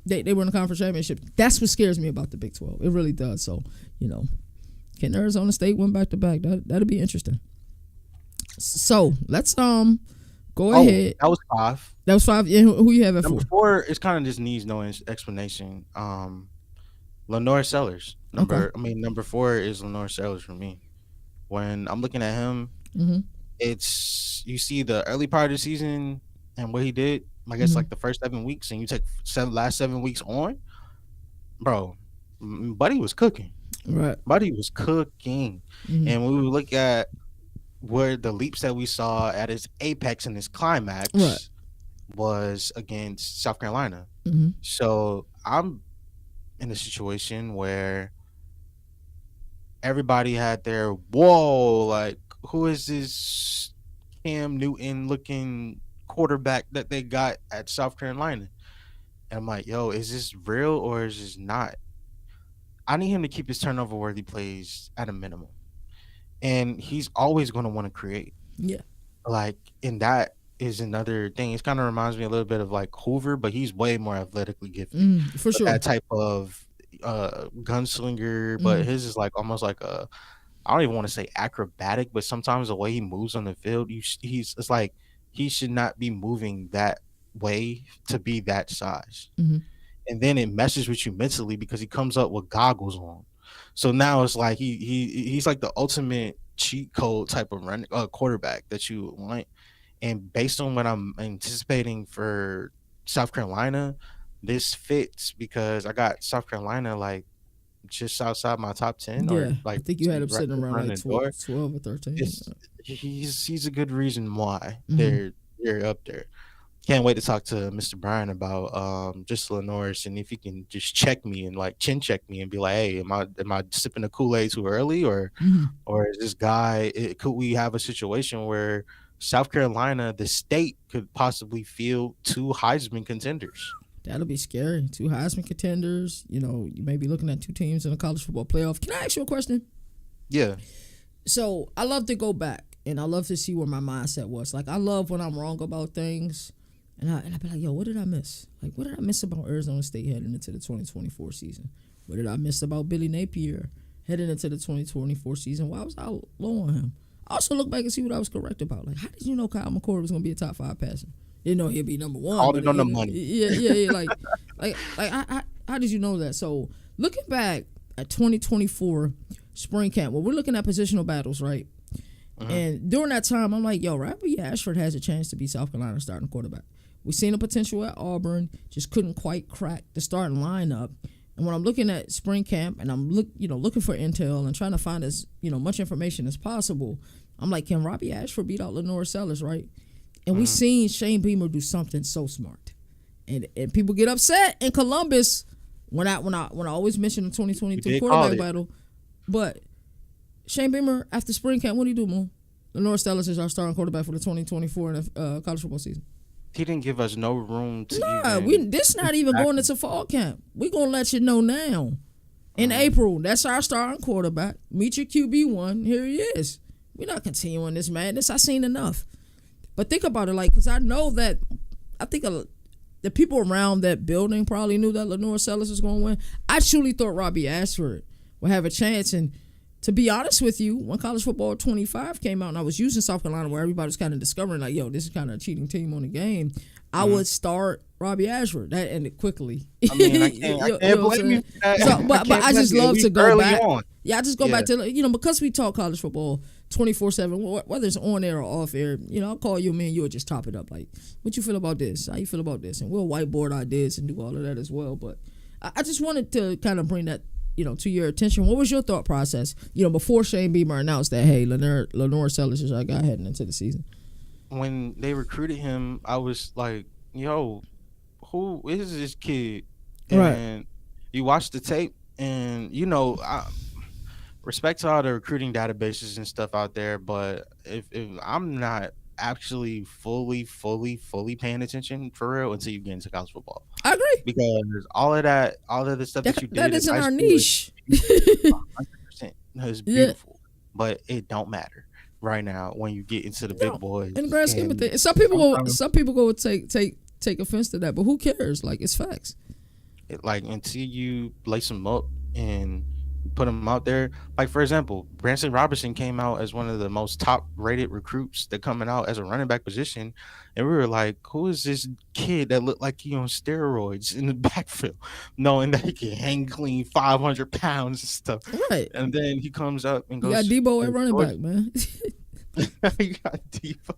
They were in the conference championship. That's what scares me about the Big 12. It really does. So, can Arizona State win back-to-back? That'll be interesting. So, let's go ahead. That was 5. That was 5. Yeah, who you have at 4? Number 4 is kind of just needs no explanation. Lenore Sellers. Number 4 is Lenore Sellers for me. When I'm looking at him, it's, you see the early part of the season and what he did. I guess like the first 7 weeks, and you take last 7 weeks on, bro. Buddy was cooking. Right. Buddy was cooking. And when we look at where the leaps that we saw at his apex and his climax was against South Carolina. So I'm in a situation where everybody had their whoa, like, who is this Cam Newton looking quarterback that they got at South Carolina? And I'm like, yo, is this real or is this not? I need him to keep his turnover worthy plays at a minimum. And he's always going to want to create. Yeah. Like, and that is another thing. It kind of reminds me a little bit of like Hoover, but he's way more athletically gifted. For sure. That type of gunslinger, but his is like almost like a, I don't even want to say acrobatic, but sometimes the way he moves on the field, it's like he should not be moving that way to be that size. And then it messes with you mentally because he comes up with goggles on. So now it's like he's like the ultimate cheat code type of quarterback that you want. And based on what I'm anticipating for South Carolina, this fits because I got South Carolina like just outside my top 10. Or like, I think you had him sitting around like 12 or 13. He's a good reason why they're up there. Can't wait to talk to Mr. Brian about just Lenore, and if he can just check me and like chin check me and be like, hey, am I sipping the Kool-Aid too early, or is this guy? Could we have a situation where South Carolina, the state, could possibly field 2 Heisman contenders? That'll be scary. 2 Heisman contenders. You may be looking at 2 teams in the college football playoff. Can I ask you a question? Yeah. So I love to go back and I love to see where my mindset was. Like, I love when I'm wrong about things. And I'd be like, yo, what did I miss? Like, what did I miss about Arizona State heading into the 2024 season? What did I miss about Billy Napier heading into the 2024 season? Why was I low on him? I also look back and see what I was correct about. Like, how did you know Kyle McCord was going to be a top 5 passer? Didn't know he'd be number 1. Called it on the money. Yeah. Like, how did you know that? So, looking back at 2024 spring camp, well, we're looking at positional battles, right? And during that time, I'm like, yo, Robbie Ashford has a chance to be South Carolina's starting quarterback. We've seen the potential at Auburn, just couldn't quite crack the starting lineup. And when I'm looking at spring camp and I'm looking for intel and trying to find as much information as possible, I'm like, can Robbie Ashford beat out Lenore Sellers, right? And we seen Shane Beamer do something so smart. And people get upset in Columbus when I always mention the 2022 quarterback battle. But Shane Beamer, after spring camp, what do you do, Moon? Lenore Stellis is our starting quarterback for the 2024 college football season. He didn't give us no room to this not even going into fall camp. We're going to let you know now. In April, that's our starting quarterback. Meet your QB1. Here he is. We're not continuing this madness. I seen enough. But think about it, like, because I know that I think the people around that building probably knew that Lenore Stellis was going to win. I truly thought Robbie Ashford would have a chance. And to be honest with you, when College Football 25 came out and I was using South Carolina where everybody was kind of discovering, like, yo, this is kind of a cheating team on the game, I would start Robbie Ashford. That ended quickly. I mean, I can't blame you. But I just love to go back. On. Yeah, I just go back to, because we talk college football 24/7, whether it's on air or off air, I'll call you, man, you'll just top it up. Like, what you feel about this? How you feel about this? And we'll whiteboard ideas and do all of that as well. But I just wanted to kind of bring that, to your attention. What was your thought process, before Shane Beamer announced that, hey, Lenore Stellis is our guy heading into the season? When they recruited him, I was like, yo, who is this kid? And right. You watch the tape and, respect to all the recruiting databases and stuff out there, but if I'm not actually fully paying attention for real until you get into college football. I agree. Because all of the stuff that you did that isn't our niche. 100% is beautiful, but it don't matter right now when you get into the big boys. In the grand scheme of things, some people go take offense to that, but who cares? Like, it's facts. Until you lace them up and put them out there. Like, for example, Branson Robertson came out as one of the most top-rated recruits that coming out as a running back position, and we were like, who is this kid that looked like he on steroids in the backfield, knowing that he can hang clean 500 pounds and stuff. Right. And then he comes up and goes. You got Debo at running back, man. He got Debo.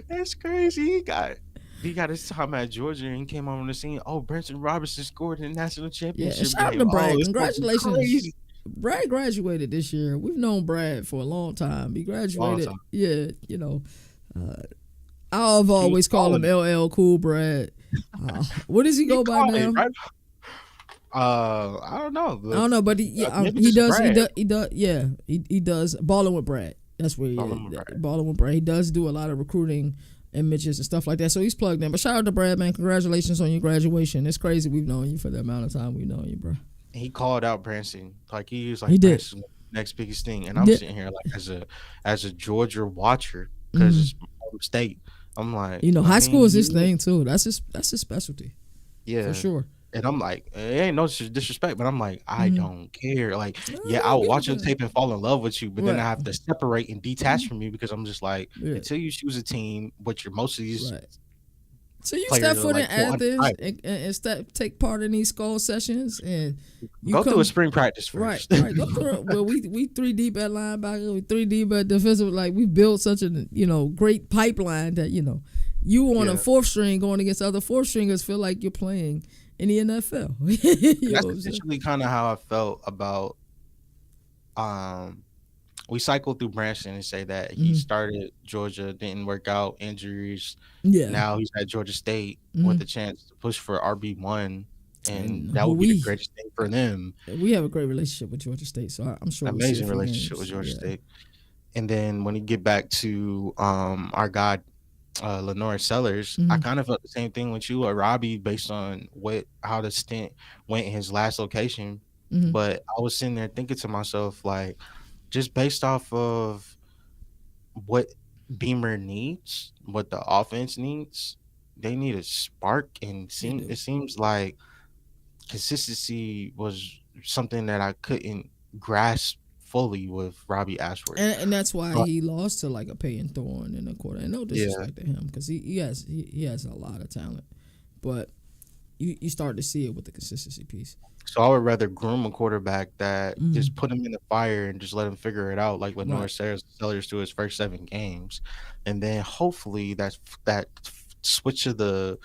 That's crazy. He got his time at Georgia and came on the scene. Oh, Branson Robertson scored in the national championship. Yeah, shout out to Brad. Congratulations. Brad graduated this year. We've known Brad for a long time. He graduated. Yeah, I've always called him LL Cool Brad. What does he go by now? Right? I don't know. I don't know, but he does balling with Brad. That's where he is. Balling with Brad. He does do a lot of recruiting images and stuff like that. So he's plugged in. But shout out to Brad, man. Congratulations on your graduation. It's crazy we've known you for the amount of time we've known you, bro. He called out Branson. Like, he was like, Branson, next biggest thing. And I'm sitting here like as a Georgia watcher, because it's my home state. I'm like, high school is his thing too. That's his specialty. Yeah. For sure. And I'm like, it ain't no disrespect, but I'm like, I don't care. Like, I'll watch your tape and fall in love with you, but then I have to separate and detach from you because I'm just like, until you choose a team, which most of these. Right. So you step foot in Athens and take part in these skull sessions, and you go through a spring practice first. Right. Go through it. Well, we 3 deep at linebacker, we 3 deep at defensive. Like, we built such a great pipeline that you on a 4th string going against other 4th stringers feel like you're playing in the NFL. That's essentially kind of how I felt about. We cycled through Branson and say that he started Georgia, didn't work out, injuries. Yeah. Now he's at Georgia State with a chance to push for RB1, and that would be the greatest thing for them. We have a great relationship with Georgia State, so I'm sure. Amazing relationship with Georgia State. And then when you get back to our guy, Lenore Stellis, I kind of felt the same thing with you or Robbie based on how the stint went in his last location. But I was sitting there thinking to myself, like, just based off of what Beamer needs, what the offense needs, they need a spark. And it seems like consistency was something that I couldn't grasp fully with Robbie Ashford. And that's why he lost to like a Peyton Thorne in the quarter. And no disrespect to him, because he has a lot of talent. But you start to see it with the consistency piece. So I would rather groom a quarterback that just put him in the fire and just let him figure it out, like Lenore Stellis through his first 7 games, and then hopefully that switch of the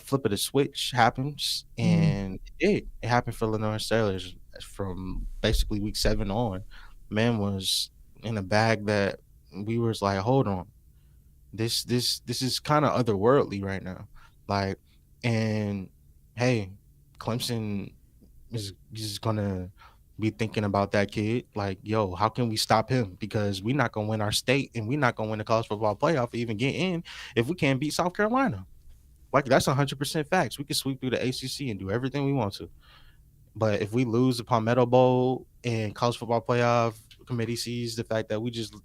flip of the switch happens, and it happened for Lenore Stellis from basically week 7 on. Man was in a bag that we was like, hold on, This is kind of otherworldly right now. Like, and hey, Clemson is gonna be thinking about that kid. Like, yo, how can we stop him? Because we're not gonna win our state, and we're not gonna win the college football playoff, or even get in, if we can't beat South Carolina. Like, that's 100% facts. We can sweep through the ACC and do everything we want to. But if we lose the Palmetto Bowl and college football playoff committee sees the fact that we just,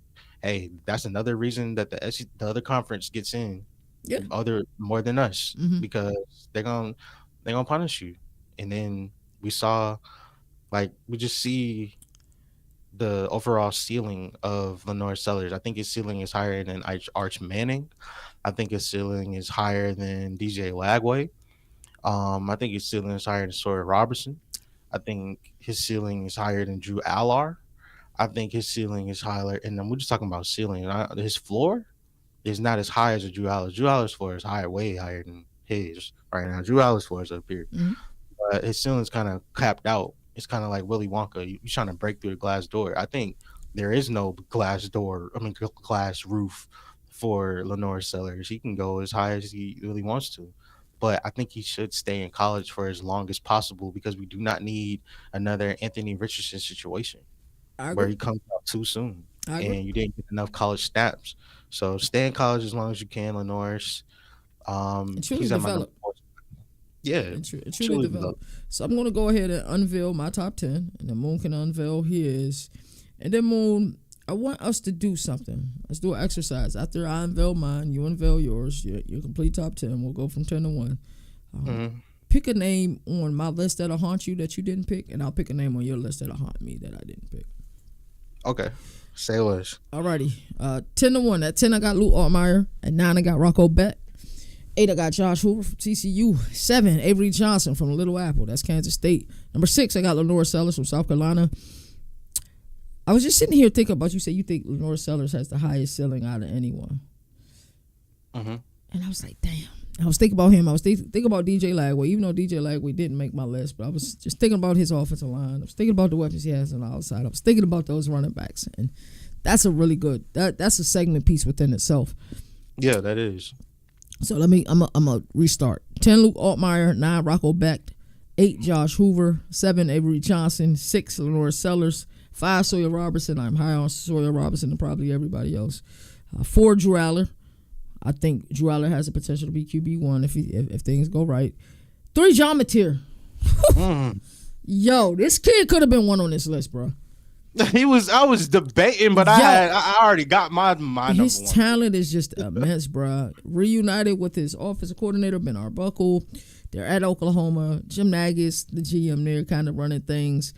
hey, that's another reason that the other conference gets in, Yeah. other more than us, Mm-hmm. because they're gonna punish you. And then we saw, like, we just see the overall ceiling of Lenore Sellers. I think his ceiling is higher than Arch Manning. I think his ceiling is higher than DJ Lagway. I think his ceiling is higher than Sawyer Robertson. I think his ceiling is higher than Drew Allar. I think his ceiling is higher, and then we're just talking about ceiling. His floor is not as high as a Drew Allar. Drew Allar's floor is higher, way higher than his right now. Drew Allar's floor is up here, Mm-hmm. but his ceiling's kind of capped out. It's kind of like Willy Wonka. You're trying to break through the glass door. I think there is no glass door. I mean, glass roof for Lenore Sellers. He can go as high as he really wants to, but I think he should stay in college for as long as possible, because we do not need another Anthony Richardson situation I where agree. he comes out too soon I agree. and you didn't get enough college snaps. So stay in college as long as you can, Lenore's. And truly He's at my number develop. 4. Yeah, And truly truly develop. developed. So I'm gonna go ahead and unveil my top 10, and then Moon can unveil his. And then Moon, I want us to do something. Let's do an exercise. After I unveil mine, you unveil yours. Your complete top 10. We'll go from 10 to 1. Mm-hmm. Pick a name on my list that'll haunt you that you didn't pick, and I'll pick a name on your list that'll haunt me that I didn't pick. Okay, say less. Alrighty. 10 to 1. At 10, I got Luke Altmaier. At 9, I got Rocco Beck. 8, I got Josh Hoover from TCU. 7, Avery Johnson from Little Apple. That's Kansas State. Number 6, I got Lenore Sellers from South Carolina. I was just sitting here thinking about, you say you think Lenore Sellers has the highest ceiling out of anyone. Mm-hmm. And I was like, damn. I was thinking about him. I was thinking about DJ Lagway, even though DJ Lagway didn't make my list, but I was just thinking about his offensive line. I was thinking about the weapons he has on the outside. I was thinking about those running backs. And that's a really good, that's a segment piece within itself. Yeah, that is. So I'm a restart. 10, Luke Altmaier. 9, Rocco Beck. 8, Josh Hoover. 7, Avery Johnson. 6, Lenore Sellers. 5, Sawyer Robertson. I'm high on Sawyer Robertson and probably everybody else. 4, Drew Aller. I think Drew Aller has the potential to be QB1 if things go right. 3, John Mateer. Yo, this kid could have been one on this list, bro. I was debating, but I already got my His number 1. talent is just immense, bro. Reunited with his offensive coordinator, Ben Arbuckle. They're at Oklahoma. Jim Nagy's the GM there, kind of running things.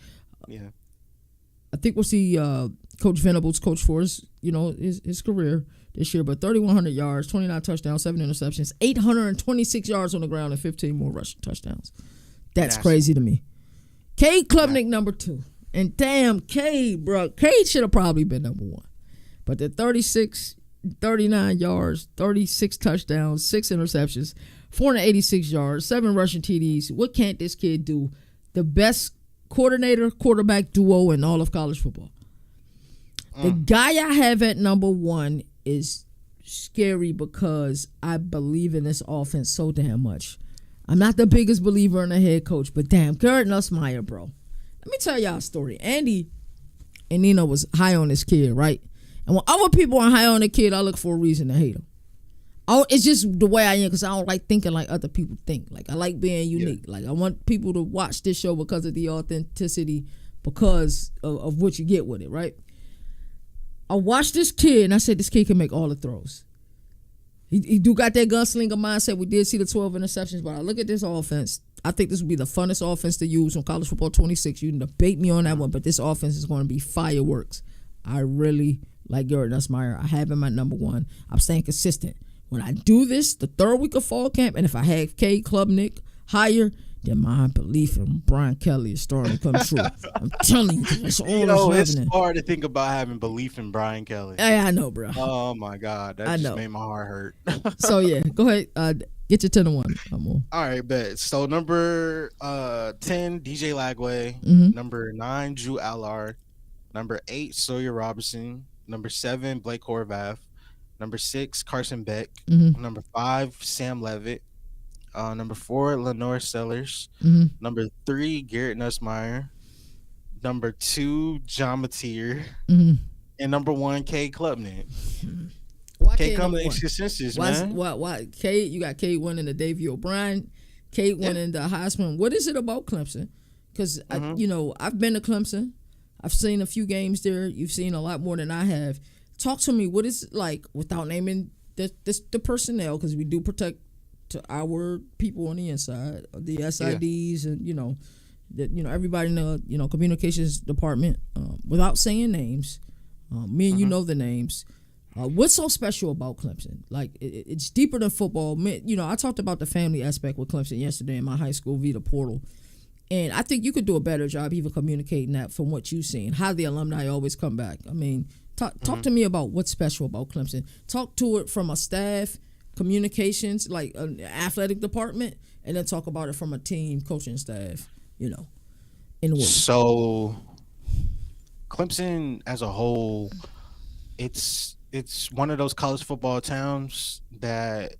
Yeah. I think we'll see Coach Venables coach for his career this year. But 3,100 yards, 29 touchdowns, 7 interceptions, 826 yards on the ground, and 15 more rushing touchdowns. That's crazy to me. Cade Klubnik, number 2. And damn, Cade, bro. Cade should have probably been number 1. But the 39 yards, 36 touchdowns, 6 interceptions, 486 yards, 7 rushing TDs. What can't this kid do? The best quarterback duo in all of college football. The guy I have at number 1 is scary because I believe in this offense so damn much. I'm not the biggest believer in a head coach, but damn, Garrett Nussmeier, bro. Let me tell y'all a story. Andy and Nina was high on this kid, right? And when other people are high on a kid, I look for a reason to hate him. It's just the way I am because I don't like thinking like other people think. Like, I like being unique. Yeah. Like, I want people to watch this show because of the authenticity, because of what you get with it, right? I watched this kid and I said, this kid can make all the throws. He do got that gunslinger mindset. We did see the 12 interceptions, but I look at this offense. I think this would be the funnest offense to use on College Football 26. You can debate me on that one, but this offense is going to be fireworks. I really like Garrett Nussmeier. I have him at number 1. I'm staying consistent. When I do this, the 3rd week of fall camp, and if I have Cade Klubnik higher, then my belief in Brian Kelly is starting to come true. I'm telling you, that's all it's hard to think about having belief in Brian Kelly. Hey, I know, bro. Oh my God, that just made my heart hurt. So yeah, go ahead, get your 10 to 1. All right, bet. So number 10, DJ Lagway. Mm-hmm. Number 9, Drew Allar. Number 8, Sawyer Robertson. Number 7, Blake Horvath. Number 6, Carson Beck. Mm-hmm. Number 5, Sam Levitt. Number 4, Lenore Sellers. Mm-hmm. Number 3, Garrett Nussmeyer. Number 2, John Mateer. Mm-hmm. And number 1, Cade Klubnik. Why Can't K come number to one? consensus, Why? man. Why? Kate, you got Kate winning the Davy O'Brien, Kate Yeah. winning the Heisman. What is it about Clemson? Because Mm-hmm. I've been to Clemson. I've seen a few games there. You've seen a lot more than I have. Talk to me. What is it like without naming the personnel? Because we do protect to our people on the inside, the Yeah. SIDs, and everybody in the communications department. Without saying names, me and you Mm-hmm. know the names. What's so special about Clemson? Like it's deeper than football. I talked about the family aspect with Clemson yesterday in my high school via the portal, and I think you could do a better job even communicating that from what you've seen. How the alumni always come back. I mean, talk Mm-hmm. to me about what's special about Clemson. Talk to it from a staff, communications, like an athletic department, and then talk about it from a team, coaching staff. In order. So Clemson as a whole, it's one of those college football towns that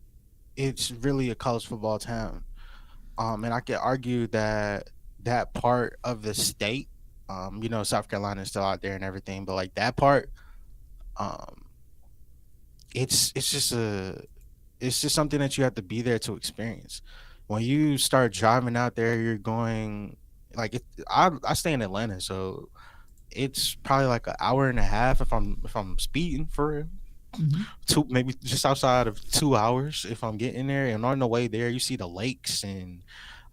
it's really a college football town. And I could argue that that part of the state, South Carolina is still out there and everything, but like that part, um, it's just something that you have to be there to experience. When you start driving out there, you're going like I stay in Atlanta, so it's probably like an hour and a half if I'm speeding for real. Mm-hmm. Two, maybe just outside of 2 hours if I'm getting there. And on the way there, you see the lakes and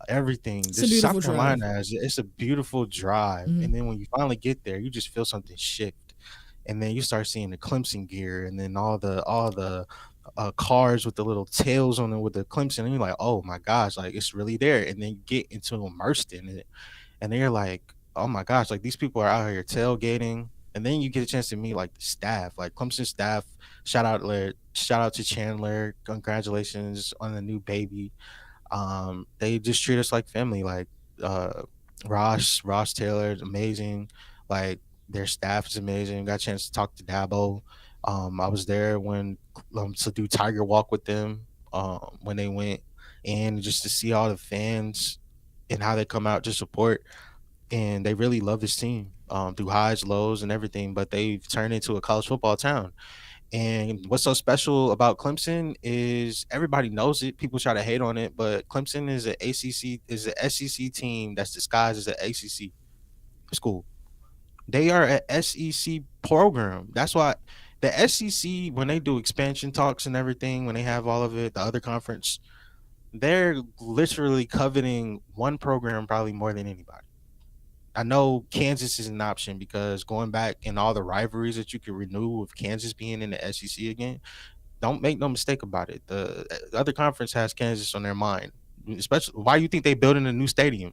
everything. It's a This beautiful South drive. Carolina is it's a beautiful drive. Mm-hmm. And then when you finally get there, you just feel something shift. And then you start seeing the Clemson gear, and then all the cars with the little tails on them with the Clemson, and you're like, oh my gosh, like it's really there. And then you get into immersed in it, and they're like, oh my gosh, like these people are out here tailgating. And then you get a chance to meet like the staff, like Clemson staff. Shout out to Chandler. Congratulations on the new baby. They just treat us like family. Like uh, Ross Taylor is amazing. Like their staff is amazing. Got a chance to talk to Dabo. I was there when to do Tiger Walk with them when they went, and just to see all the fans and how they come out to support, and they really love this team through highs, lows, and everything. But they've turned into a college football town. And what's so special about Clemson is everybody knows it. People try to hate on it, but Clemson is an SEC team that's disguised as an ACC school. They are an SEC program. That's why the SEC, when they do expansion talks and everything, when they have all of it, the other conference, they're literally coveting one program probably more than anybody. I know Kansas is an option because going back and all the rivalries that you could renew with Kansas being in the SEC again, don't make no mistake about it. The other conference has Kansas on their mind. Especially, why you think they building a new stadium?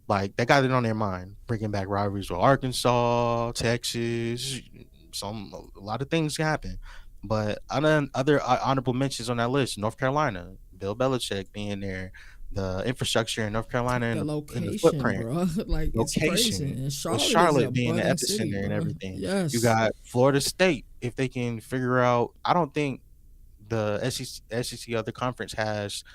Like they got it on their mind, bringing back rivalries with Arkansas, Texas. A lot of things happen, but other honorable mentions on that list: North Carolina, Bill Belichick being there, the infrastructure in North Carolina The and the location, footprint, bro. Like it's crazy. location, And with Charlotte is a Charlotte being the budding city, epicenter and bro. everything. You Yes. got Florida State. If they can figure out, I don't think the SEC other conference has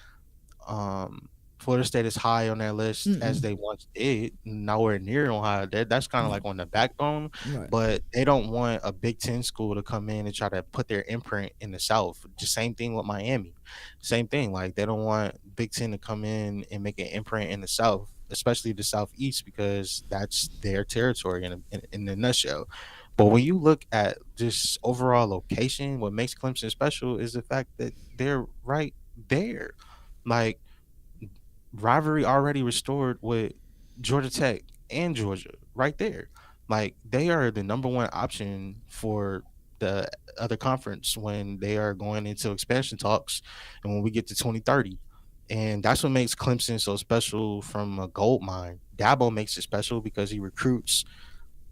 um Florida State is high on their list as Mm-mm. they once did, nowhere near on high. That's kind of No. like on the backbone, Right. but they don't want a Big Ten school to come in and try to put their imprint in the South. Just same thing with Miami. Same thing. Like they don't want Big Ten to come in and make an imprint in the South, especially the Southeast, because that's their territory in a nutshell. But when you look at just overall location, what makes Clemson special is the fact that they're right there. Like rivalry already restored with Georgia Tech and Georgia right there. Like they are the number one option for the other conference when they are going into expansion talks and when we get to 2030. And that's what makes Clemson so special from a gold mine. Dabo makes it special because he recruits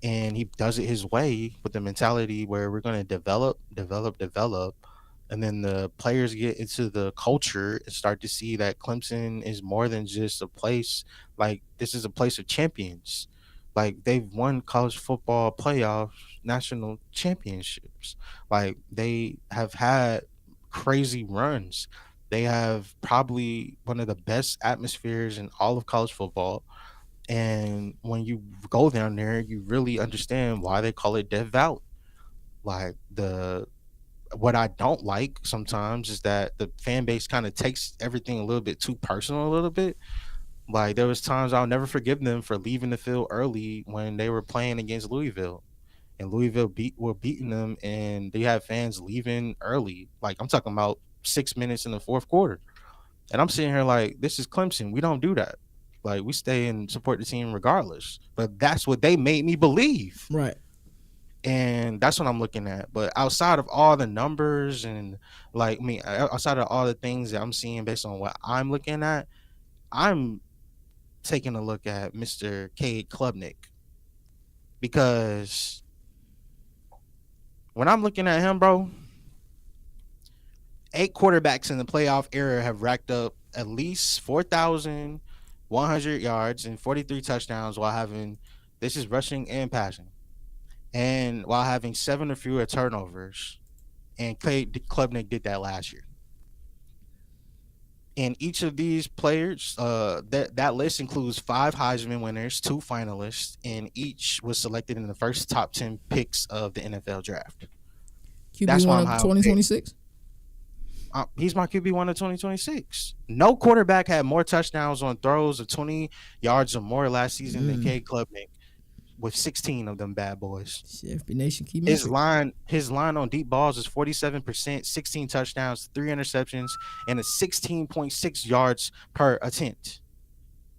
and he does it his way with the mentality where we're going to develop, and then the players get into the culture and start to see that Clemson is more than just a place. Like this is a place of champions. Like they've won college football playoffs, national championships. Like they have had crazy runs. They have probably one of the best atmospheres in all of college football. And when you go down there, you really understand why they call it Death Valley. Like the what I don't like sometimes is that the fan base kind of takes everything a little bit too personal a little bit. Like there was times I'll never forgive them for leaving the field early when they were playing against Louisville. And Louisville were beating them and they had fans leaving early. Like I'm talking about 6 minutes in the fourth quarter. And I'm sitting here like, this is Clemson. We don't do that. Like we stay and support the team regardless. But that's what they made me believe. Right. And that's what I'm looking at. But outside of all the numbers and like me, outside of all the things that I'm seeing based on what I'm looking at, I'm taking a look at Mr. Cade Klubnik because when I'm looking at him, bro, 8 quarterbacks in the playoff era have racked up at least 4,100 yards and 43 touchdowns while having this is rushing and passing, and while having 7 or fewer turnovers. And Cade Klubnik did that last year. And each of these players, that list includes 5 Heisman winners, 2 finalists, and each was selected in the first top 10 picks of the NFL draft. That's why I'm QB1 high of on Cade. 2026. He's my QB1 of 2026. No quarterback had more touchdowns on throws of 20 yards or more last season than Cade Klubnik, with 16 of them bad boys. CFB Nation key His metric. line on deep balls is 47%, 16 touchdowns, 3 interceptions, and a 16.6 yards per attempt.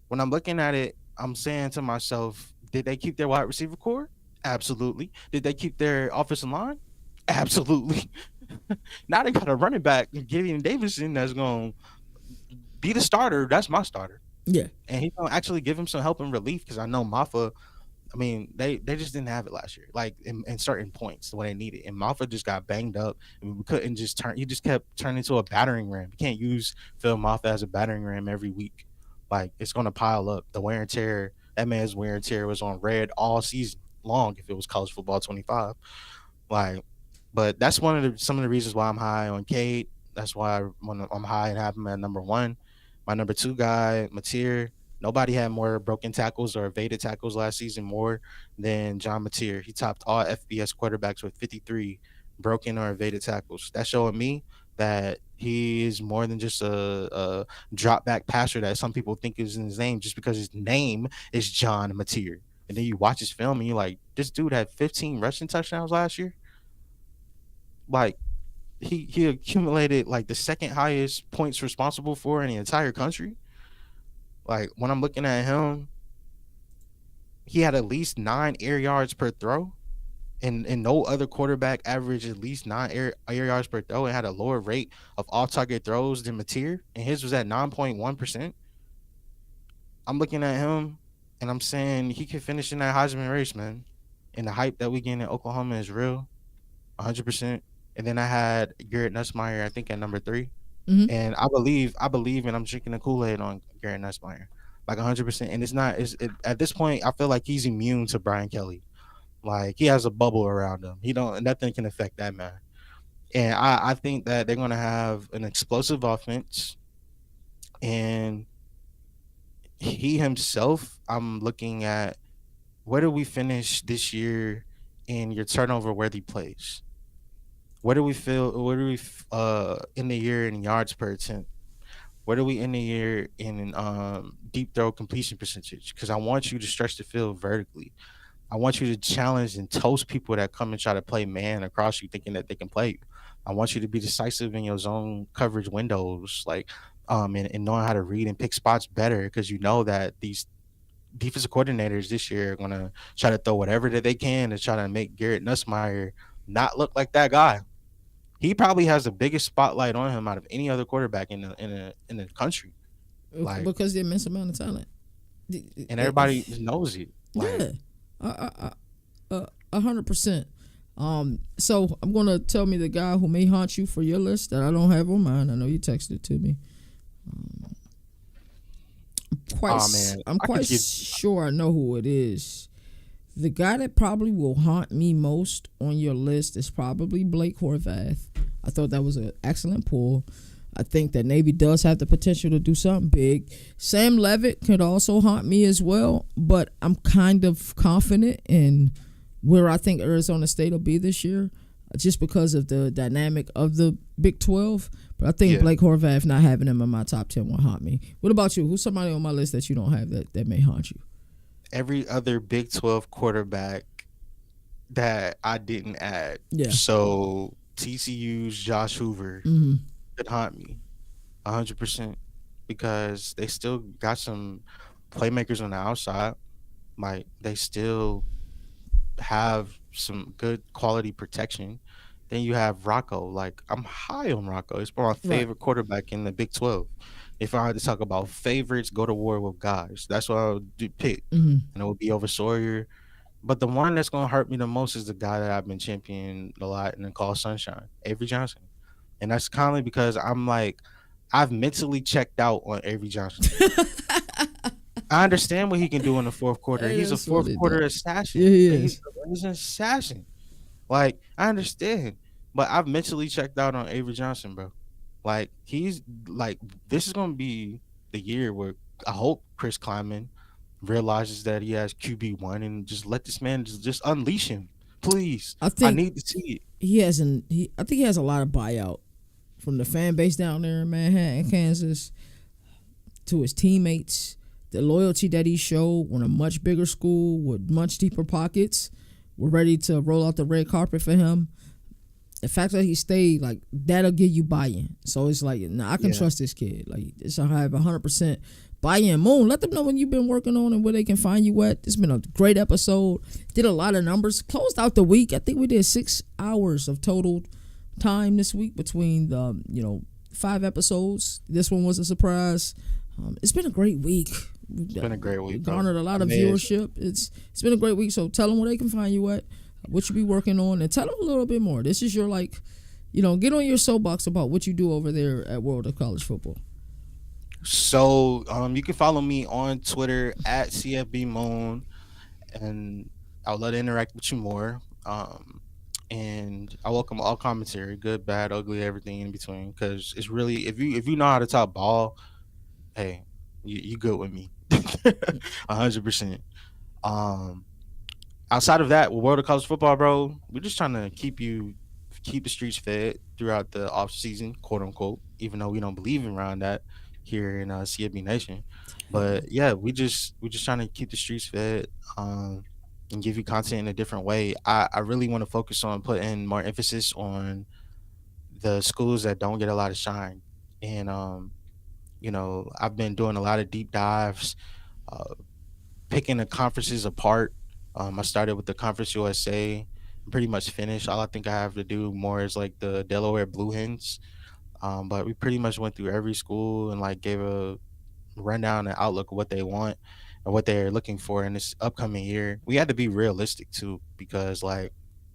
When I'm looking at it, I'm saying to myself, did they keep their wide receiver core? Absolutely. Did they keep their offensive line? Absolutely. Now they got a running back, Gideon Davison, that's going to be the starter. That's my starter. Yeah. And he's going to actually give him some help and relief because I know Maffa, I mean, they just didn't have it last year, like in certain points when they needed. And Maffa just got banged up. I mean, we couldn't just turn. He just kept turning into a battering ram. You can't use Phil Maffa as a battering ram every week. Like it's going to pile up. The wear and tear. That man's wear and tear was on red all season long. If it was college football 25, like, but that's some of the reasons why I'm high on Cade. That's why I'm high and have him at number 1. My number 2 guy, Mateer. Nobody had more broken tackles or evaded tackles last season more than John Mateer. He topped all FBS quarterbacks with 53 broken or evaded tackles. That's showing me that he is more than just a drop back passer that some people think is in his name just because his name is John Mateer. And then you watch his film and you're like, this dude had 15 rushing touchdowns last year. Like he accumulated like the second highest points responsible for in the entire country. Like when I'm looking at him, he had at least 9 air yards per throw, and no other quarterback averaged at least 9 air yards per throw and had a lower rate of off-target throws than Mateer, and his was at 9.1%. I'm looking at him, and I'm saying he could finish in that Heisman race, man. And the hype that we get in Oklahoma is real, 100%. And then I had Garrett Nussmeier, I think, at number 3. And I believe, and I'm drinking the Kool-Aid on Garrett Nussmeier, like 100%. And it's not, at this point, I feel like he's immune to Brian Kelly. Like he has a bubble around him. Nothing can affect that man. And I think that they're going to have an explosive offense. And he himself, I'm looking at, where do we finish this year in your turnover worthy plays? Where do we in the year in yards per attempt? Where do we end the year in deep throw completion percentage? Because I want you to stretch the field vertically. I want you to challenge and toast people that come and try to play man across you thinking that they can play you. I want you to be decisive in your zone coverage windows, like and knowing how to read and pick spots better, because you know that these defensive coordinators this year are going to try to throw whatever that they can to try to make Garrett Nussmeier not look like that guy. He probably has the biggest spotlight on him out of any other quarterback in the country, like, because they're immense amount of talent, and everybody knows it. Like, yeah, 100%. So I'm gonna tell me the guy who may haunt you for your list that I don't have on mine. I know you texted it to me. I'm quite sure I know who it is. The guy that probably will haunt me most on your list is probably Blake Horvath. I thought that was an excellent pull. I think that Navy does have the potential to do something big. Sam Levitt could also haunt me as well, but I'm kind of confident in where I think Arizona State will be this year, just because of the dynamic of the Big 12. But I think Yeah. Blake Horvath not having him in my top 10 will haunt me. What about you? Who's somebody on my list that you don't have that may haunt you? Every other Big 12 quarterback that I didn't add. Yeah. So TCU's Josh Hoover Mm-hmm. could haunt me 100% because they still got some playmakers on the outside. Like they still have some good quality protection. Then you have Rocco. Like I'm high on Rocco. He's my Right. favorite quarterback in the Big 12. If I had to talk about favorites, go to war with guys. That's what I would pick, Mm-hmm. and it would be over Sawyer. But the one that's gonna hurt me the most is the guy that I've been championing a lot and then called Sunshine, Avery Johnson. And that's kindly because I'm like, I've mentally checked out on Avery Johnson. I understand what he can do in the fourth quarter. Hey, He's a that's fourth funny, quarter though. assassin. Yeah, he is. He's an assassin. Like, I understand. But I've mentally checked out on Avery Johnson, bro. Like, he's like, this is gonna be the year where I hope Chris Kleiman realizes that he has QB1 and just let this man just unleash him. Please. I I think need to see it. he has an. I think he has a lot of buyout from the fan base down there in Manhattan, Kansas, to his teammates. The loyalty that he showed on a much bigger school with much deeper pockets. We're ready to roll out the red carpet for him. The fact that he stayed, like, that'll give you buy-in. So it's like, nah, I can Yeah. trust this kid. Like, it's I have 100% buy-in. Moon, let them know when you've been working on and where they can find you at. It's been a great episode. Did a lot of numbers. Closed out the week. I think we did 6 hours of total time this week between the 5 episodes. This one was a surprise. It's been a great week. It's been a great week, bro. Garnered a lot of Amazing. viewership. It's been a great week. So tell them where they can find you at, what you be working on, and tell them a little bit more. This is your get on your soapbox about what you do over there at World of College Football. So you can follow me on Twitter at CFB Moon, and I would love to interact with you more. And I welcome all commentary, good, bad, ugly, everything in between. Because it's really if you know how to talk ball, hey, you good with me, 100%. Um, Outside of that, with World of College Football, bro, we're just trying to keep the streets fed throughout the off season, quote unquote. Even though we don't believe in around that here in CFB Nation, but yeah, we just trying to keep the streets fed, and give you content in a different way. I really want to focus on putting more emphasis on the schools that don't get a lot of shine, and I've been doing a lot of deep dives, uh, picking the conferences apart. I started with the Conference USA, pretty much finished. All I think I have to do more is like the Delaware Blue Hens. But we pretty much went through every school and like gave a rundown and outlook of what they want and what they're looking for in this upcoming year. We had to be realistic too, because like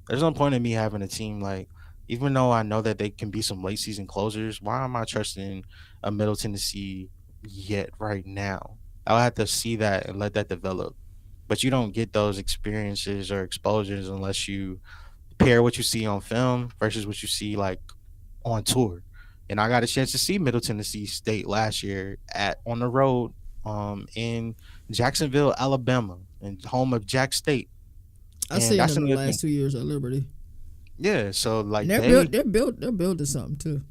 there's no point in me having a team like, even though I know that they can be some late season closers, why am I trusting a Middle Tennessee yet right now? I'll have to see that and let that develop. But you don't get those experiences or exposures unless you pair what you see on film versus what you see like on tour. And I got a chance to see Middle Tennessee State last year at on the road in Jacksonville, Alabama, and home of Jack State. I And seen that's them the another thing. last 2 years at Liberty, Yeah, so and like they're building something too.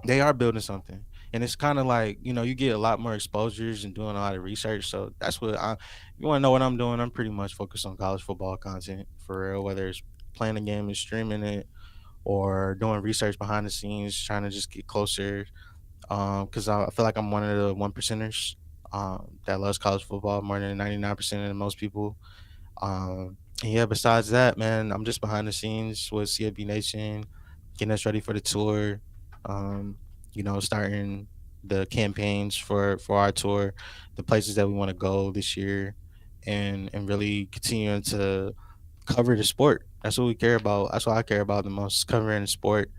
they are building something. And it's kind of like, you get a lot more exposures and doing a lot of research. So that's what you want to know what I'm doing. I'm pretty much focused on college football content for real, whether it's playing a game and streaming it or doing research behind the scenes, trying to just get closer. Because I feel like I'm one of the one percenters that loves college football more than 99% of most people. And yeah, besides that, man, I'm just behind the scenes with CFB Nation, getting us ready for the tour. Um, Starting the campaigns for our tour, the places that we want to go this year, and really continuing to cover the sport. That's what we care about. That's what I care about the most, covering the sport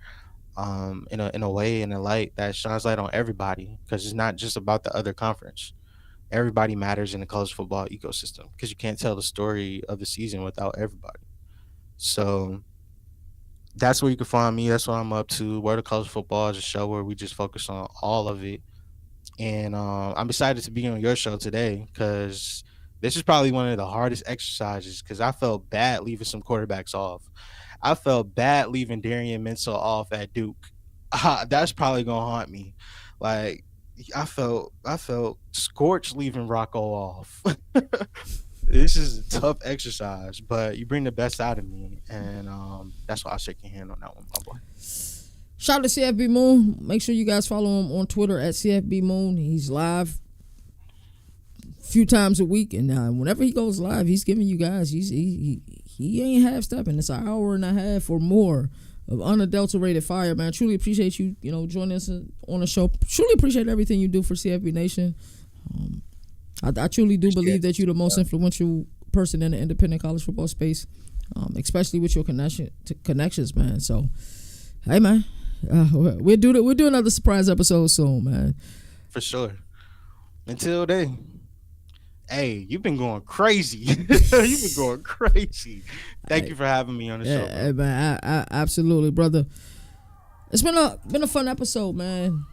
in a way, in a light that shines light on everybody, because it's not just about the other conference. everybody matters in the college football ecosystem because you can't tell the story of the season without everybody. So that's where you can find me. That's what I'm up to. Word of College Football is a show where we just focus on all of it. And I'm excited to be on your show today because this is probably one of the hardest exercises because I felt bad leaving some quarterbacks off. I felt bad leaving Darian Mensah off at Duke. That's probably gonna haunt me. Like I felt scorched leaving Rocco off. This is a tough exercise, but you bring the best out of me, and that's why I shake your hand on that one, my boy. Shout out to CFB Moon. Make sure you guys follow him on Twitter at CFB Moon. He's live a few times a week, and whenever he goes live, he's giving you guys. He ain't half stepping. It's an hour and a half or more of unadulterated fire, man. Truly appreciate you, joining us on the show. Truly appreciate everything you do for CFB Nation. I truly do believe that you're the most influential person in the independent college football space, especially with your connections, man. So, hey, man, we'll do another surprise episode soon, man. For sure. Until then, hey, you've been going crazy. You've been going crazy. Thank you for having me on the show. Hey, man, I absolutely, brother. It's been a fun episode, man.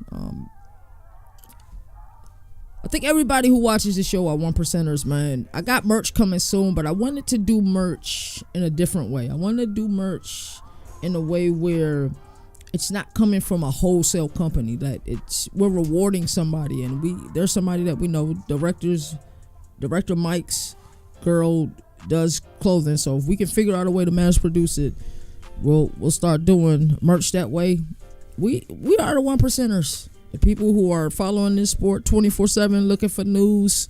I think everybody who watches the show are 1%ers, man. I got merch coming soon, but I wanted to do merch in a different way. I wanted to do merch in a way where it's not coming from a wholesale company, that we're rewarding somebody, and there's somebody that we know, Director Mike's girl does clothing. So if we can figure out a way to mass produce it, we'll start doing merch that way. We are the 1%ers. The people who are following this sport 24/7, looking for news.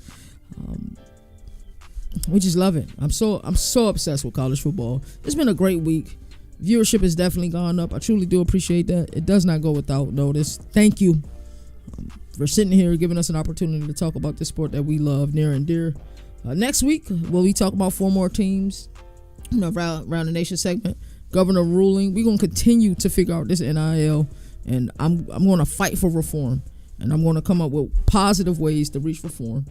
We just love it. I'm so obsessed with college football. It's been a great week. Viewership has definitely gone up. I truly do appreciate that. It does not go without notice. Thank you for sitting here, giving us an opportunity to talk about this sport that we love near and dear. Next week, we talk about 4 more teams around the nation segment. Governor ruling. We're going to continue to figure out this NIL. And I'm going to fight for reform. And I'm going to come up with positive ways to reach reform.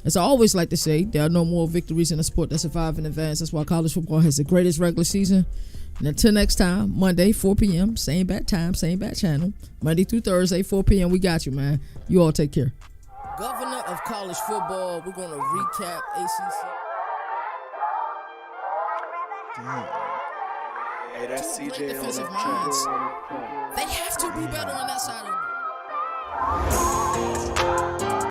As I always like to say, there are no more victories in a sport that survive in advance. That's why college football has the greatest regular season. And until next time, Monday, 4 p.m., same bat time, same bat channel. Monday through Thursday, 4 p.m. We got you, man. You all take care. Governor of college football, we're going to recap ACC. Damn. Hey, that's CJ on Defensive the minds. track. They have to be better on that side of the ball.